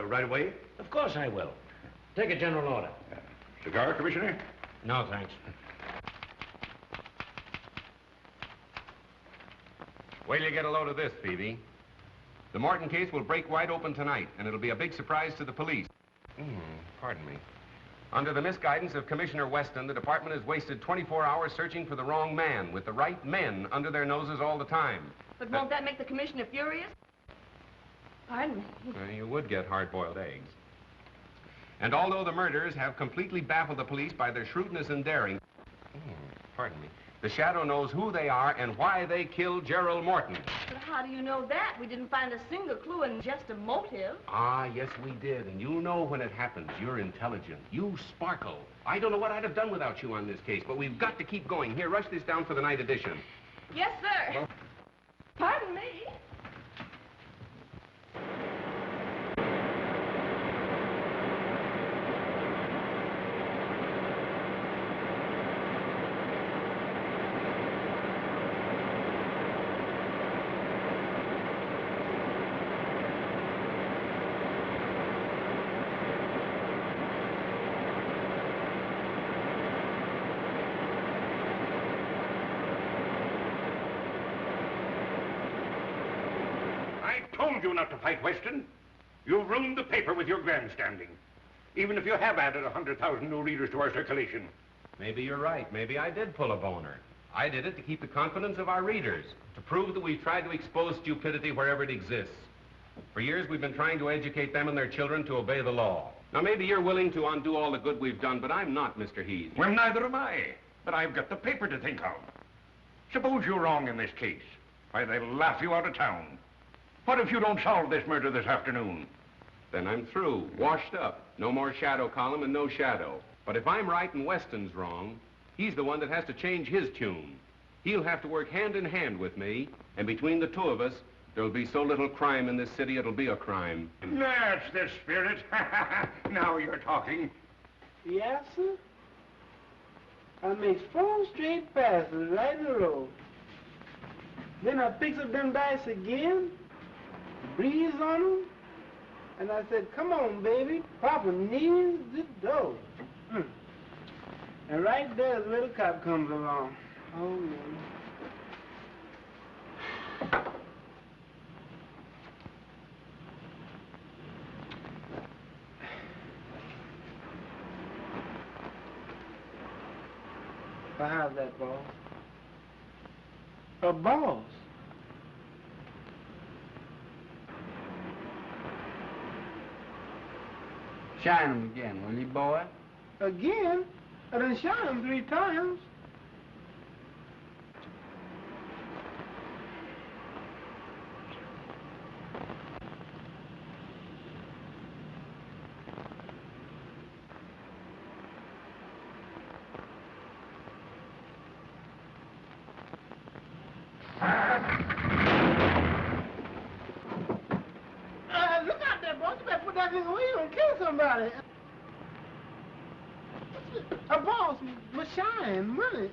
Speaker 6: right away.
Speaker 4: Of course I will. Take a general order.
Speaker 6: Cigar, Commissioner?
Speaker 4: No, thanks.
Speaker 3: Wait till you get a load of this, Phoebe. The Morton case will break wide open tonight, and it'll be a big surprise to the police. Pardon me. Under the misguidance of Commissioner Weston, the department has wasted 24 hours searching for the wrong man, with the right men under their noses all the time.
Speaker 8: But won't that make the commissioner furious? Pardon me.
Speaker 3: You would get hard-boiled eggs. And although the murderers have completely baffled the police by their shrewdness and daring, pardon me, the shadow knows who they are and why they killed Gerald Morton.
Speaker 8: But how do you know that? We didn't find a single clue and just a motive.
Speaker 3: Ah, yes, we did. And you'll know when it happens. You're intelligent. You sparkle. I don't know what I'd have done without you on this case, but we've got to keep going. Here, rush this down for the night edition.
Speaker 8: Yes, sir. Pardon me.
Speaker 6: You not to fight Weston. You've ruined the paper with your grandstanding. Even if you have added 100,000 new readers to our circulation.
Speaker 3: Maybe you're right. Maybe I did pull a boner. I did it to keep the confidence of our readers, to prove that we've tried to expose stupidity wherever it exists. For years, we've been trying to educate them and their children to obey the law. Now, maybe you're willing to undo all the good we've done, but I'm not, Mr. Heath.
Speaker 6: Well, neither am I. But I've got the paper to think of. Suppose you're wrong in this case. Why, they'll laugh you out of town. What if you don't solve this murder this afternoon?
Speaker 3: Then I'm through, washed up. No more shadow column and no shadow. But if I'm right and Weston's wrong, he's the one that has to change his tune. He'll have to work hand in hand with me, and between the two of us, there'll be so little crime in this city, it'll be a crime.
Speaker 6: That's the spirit. Now you're talking.
Speaker 18: Yes, sir. I makes 4 straight passes right in a row. Then I picks up them dice again, breathes on them, and I said, come on, baby, Papa needs the dough. And right there, the little cop comes along. Oh, man. Well, how's that, boss? A boss?
Speaker 12: Shine 'em again, will you, boy?
Speaker 18: Again? I done shot him 3 times. Look out there, boss. You better put that thing away. You don't kill somebody. A boss must shine money.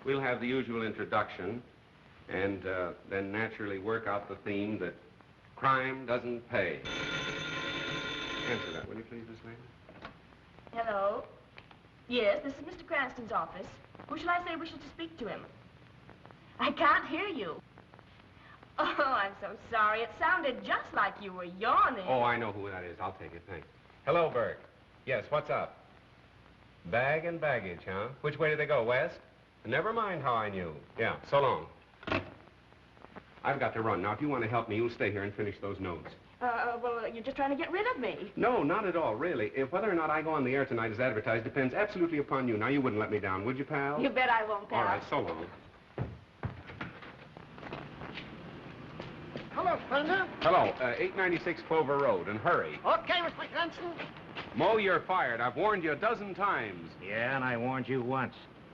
Speaker 3: We'll have the usual introduction, and then naturally work out the theme that crime doesn't pay. Answer that, will you please, Miss Lane?
Speaker 8: Hello? Yes, this is Mr. Cranston's office. Who shall I say wishes to speak to him? I can't hear you. Oh, I'm so sorry. It sounded just like you were yawning.
Speaker 3: Oh, I know who that is. I'll take it, thanks. Hello, Burke. Yes, what's up? Bag and baggage, huh? Which way did they go, west? Never mind how I knew. Yeah, so long. I've got to run. Now, if you want to help me, you'll stay here and finish those notes.
Speaker 8: Well, you're just trying to get rid of me.
Speaker 3: No, not at all, really. If whether or not I go on the air tonight as advertised depends absolutely upon you. Now, you wouldn't let me down, would you, pal?
Speaker 8: You bet I won't, pal.
Speaker 3: All right, so long.
Speaker 15: Hello, Spencer.
Speaker 3: Hello, 896 Clover Road, and hurry.
Speaker 15: Okay, Mr. Cranston.
Speaker 3: Mo, you're fired. I've warned you a dozen times.
Speaker 4: Yeah, and I warned you once.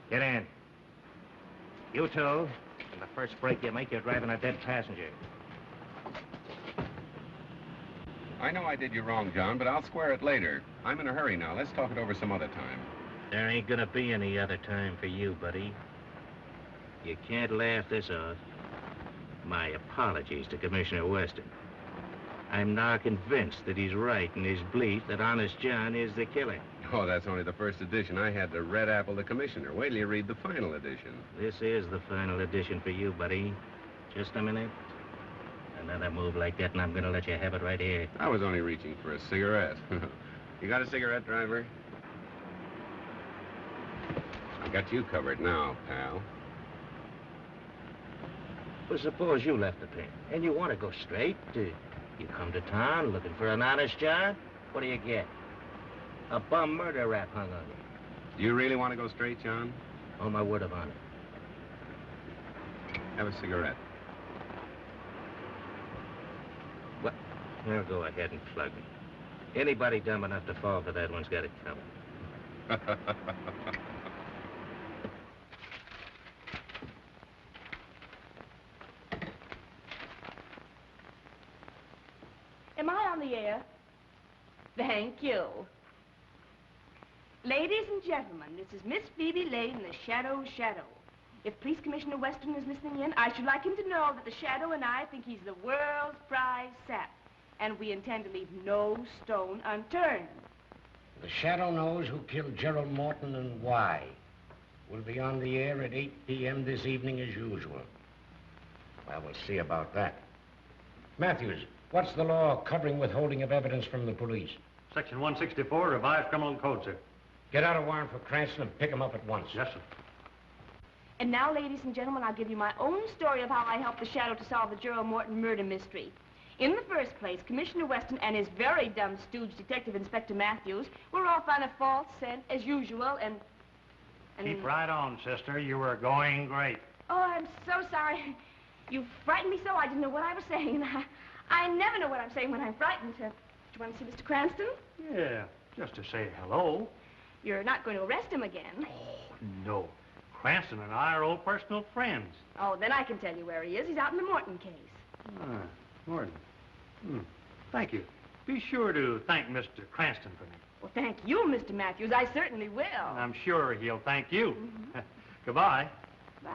Speaker 4: Get in. You two, in the first break you make, you're driving a dead passenger.
Speaker 3: I know I did you wrong, John, but I'll square it later. I'm in a hurry now. Let's talk it over some other time.
Speaker 4: There ain't gonna be any other time for you, buddy. You can't laugh this off. My apologies to Commissioner Weston. I'm now convinced that he's right in his belief that Honest John is the killer.
Speaker 3: Oh, that's only the first edition. I had to red apple the commissioner. Wait till you read the final edition.
Speaker 4: This is the final edition for you, buddy. Just a minute. Another move like that, and I'm gonna let you have it right here.
Speaker 3: I was only reaching for a cigarette. You got a cigarette, driver? I got you covered now, pal.
Speaker 4: Well, suppose you left the pen, and you want to go straight. You come to town looking for an honest job. What do you get? A bum murder rap hung on you.
Speaker 3: Do you really want to go straight, John?
Speaker 4: On my word of honor.
Speaker 3: Have a cigarette.
Speaker 4: Well, now go ahead and plug me. Anybody dumb enough to fall for that one's got it covered.
Speaker 8: Am I on the air? Thank you. Ladies and gentlemen, this is Miss Phoebe Lane in the Shadow. If Police Commissioner Weston is listening in, I should like him to know that the Shadow and I think he's the world's prize sap, and we intend to leave no stone unturned.
Speaker 4: The Shadow knows who killed Gerald Morton and why. We'll be on the air at 8 p.m. this evening as usual. Well, we'll see about that. Matthews, what's the law covering withholding of evidence from the police?
Speaker 7: Section 164, Revised Criminal Code, sir.
Speaker 4: Get out a warrant for Cranston and pick him up at once.
Speaker 7: Yes, sir.
Speaker 8: And now, ladies and gentlemen, I'll give you my own story of how I helped the Shadow to solve the Gerald Morton murder mystery. In the first place, Commissioner Weston and his very dumb stooge, Detective Inspector Matthews, were off on a false scent, as usual, and...
Speaker 7: Keep right on, sister. You were going great.
Speaker 8: Oh, I'm so sorry. You frightened me so I didn't know what I was saying. I never know what I'm saying when I'm frightened. Do you want to see Mr. Cranston?
Speaker 7: Yeah, just to say hello.
Speaker 8: You're not going to arrest him again.
Speaker 7: Oh, no. Cranston and I are old personal friends.
Speaker 8: Oh, then I can tell you where he is. He's out in the Morton case.
Speaker 7: Ah, Morton. Thank you. Be sure to thank Mr. Cranston for me.
Speaker 8: Well, thank you, Mr. Matthews. I certainly will.
Speaker 7: And I'm sure he'll thank you. Goodbye.
Speaker 8: Bye.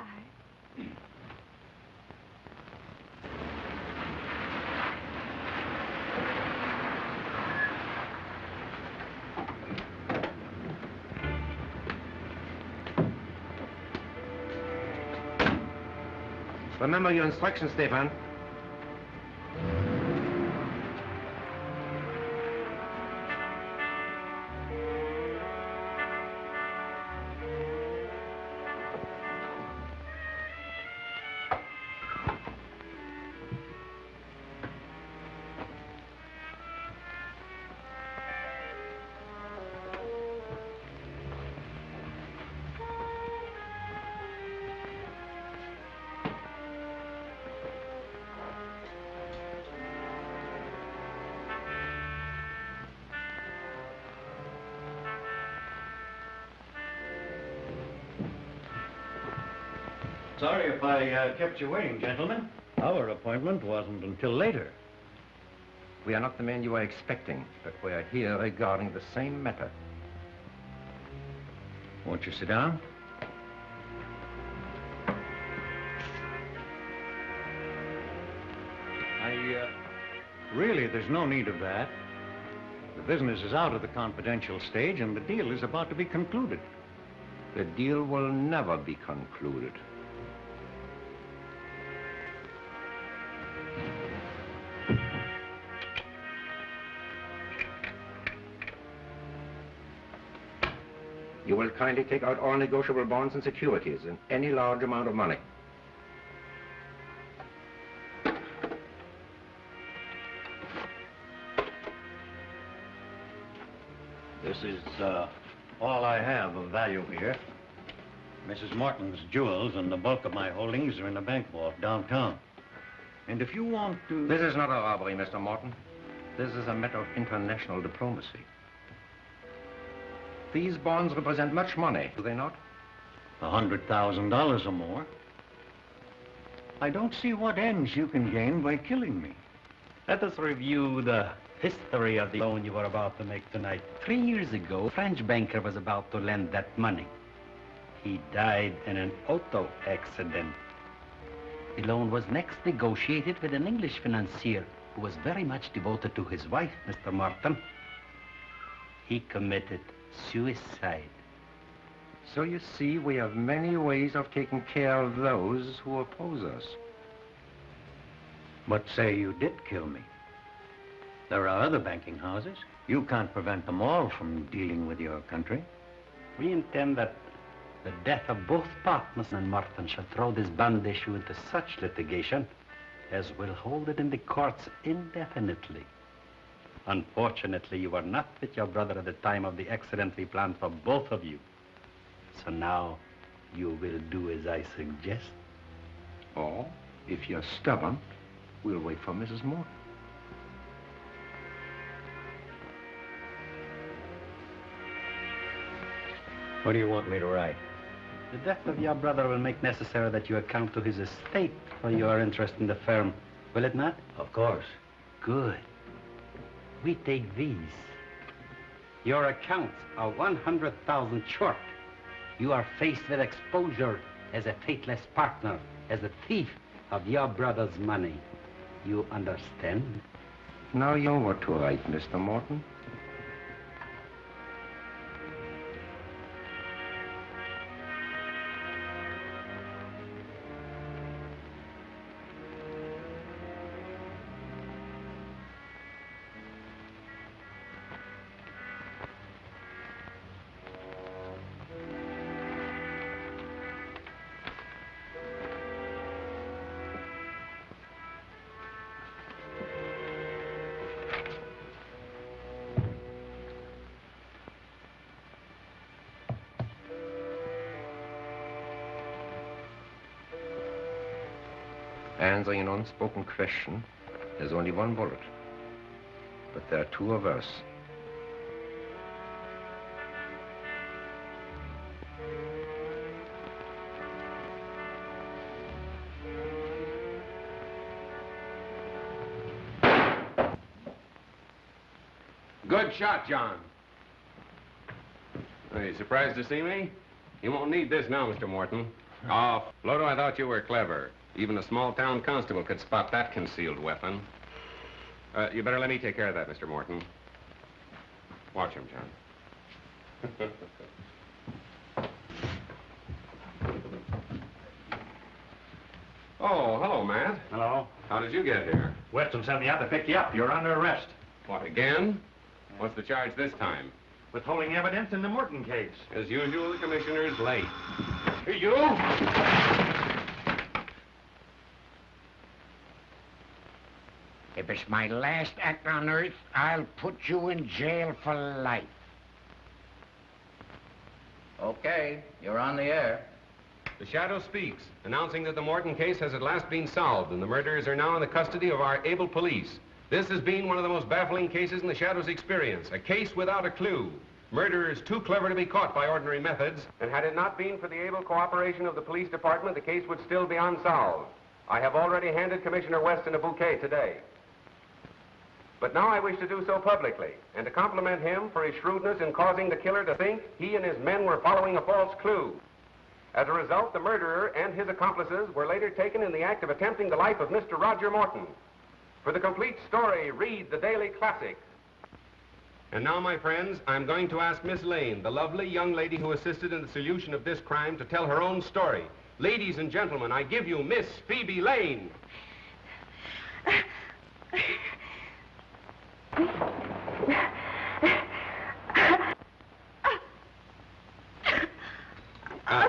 Speaker 14: Remember your instructions, Stefan.
Speaker 7: Sorry if I kept you waiting, gentlemen. Our appointment wasn't until later.
Speaker 14: We are not the men you are expecting, but we are here regarding the same matter.
Speaker 7: Won't you sit down? Really, there's no need of that. The business is out of the confidential stage, and the deal is about to be concluded.
Speaker 14: The deal will never be concluded. You will kindly take out all negotiable bonds and securities and any large amount of money.
Speaker 7: This is all I have of value here. Mrs. Morton's jewels and the bulk of my holdings are in a bank vault downtown. And if you want to...
Speaker 14: This is not a robbery, Mr. Morton. This is a matter of international diplomacy. These bonds represent much money, do they not?
Speaker 7: $100,000 or more. I don't see what ends you can gain by killing me.
Speaker 16: Let us review the history of the loan you were about to make tonight. 3 years ago, a French banker was about to lend that money. He died in an auto accident. The loan was next negotiated with an English financier who was very much devoted to his wife, Mr. Morton. He committed suicide.
Speaker 14: So you see, we have many ways of taking care of those who oppose us.
Speaker 7: But say you did kill me. There are other banking houses. You can't prevent them all from dealing with your country.
Speaker 16: We intend that the death of both partners and Morton shall throw this bond issue into such litigation as will hold it in the courts indefinitely. Unfortunately, you were not with your brother at the time of the accident we planned for both of you. So now, you will do as I suggest.
Speaker 14: Or, if you're stubborn, we'll wait for Mrs. Morton.
Speaker 7: What do you want me to write?
Speaker 16: The death of your brother will make necessary that you account to his estate for your interest in the firm, will it not?
Speaker 7: Of course.
Speaker 16: Good. We take these. Your accounts are 100,000 short. You are faced with exposure as a faithless partner, as a thief of your brother's money. You understand?
Speaker 14: Now you know what to write, Mr. Morton. Answering an unspoken question, there's only one bullet. But there are two of us.
Speaker 3: Good shot, John. Are you surprised to see me? You won't need this now, Mr. Morton. Oh, Floto, I thought you were clever. Even a small-town constable could spot that concealed weapon. You better let me take care of that, Mr. Morton. Watch him, John. Oh, hello, Matt.
Speaker 10: Hello.
Speaker 3: How did you get here?
Speaker 10: Weston sent me out to pick you up. You're under arrest.
Speaker 3: What, again? What's the charge this time?
Speaker 10: Withholding evidence in the Morton case.
Speaker 3: As usual, the commissioner's late.
Speaker 10: You!
Speaker 4: If it's my last act on Earth, I'll put you in jail for life.
Speaker 2: Okay, you're on the air.
Speaker 3: The Shadow speaks, announcing that the Morton case has at last been solved and the murderers are now in the custody of our able police. This has been one of the most baffling cases in the Shadow's experience, a case without a clue. Murderers too clever to be caught by ordinary methods, and had it not been for the able cooperation of the police department, the case would still be unsolved. I have already handed Commissioner Weston a bouquet today. But now I wish to do so publicly, and to compliment him for his shrewdness in causing the killer to think he and his men were following a false clue. As a result, the murderer and his accomplices were later taken in the act of attempting the life of Mr. Roger Morton. For the complete story, read the Daily Classic. And now, my friends, I'm going to ask Miss Lane, the lovely young lady who assisted in the solution of this crime, to tell her own story. Ladies and gentlemen, I give you Miss Phoebe Lane.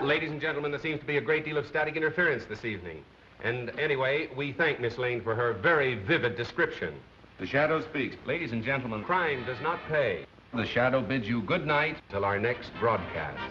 Speaker 3: Ladies and gentlemen, there seems to be a great deal of static interference this evening. And anyway, we thank Miss Lane for her very vivid description.
Speaker 17: The Shadow speaks.
Speaker 3: Ladies and gentlemen, crime does not pay. The Shadow bids you good night till our next broadcast.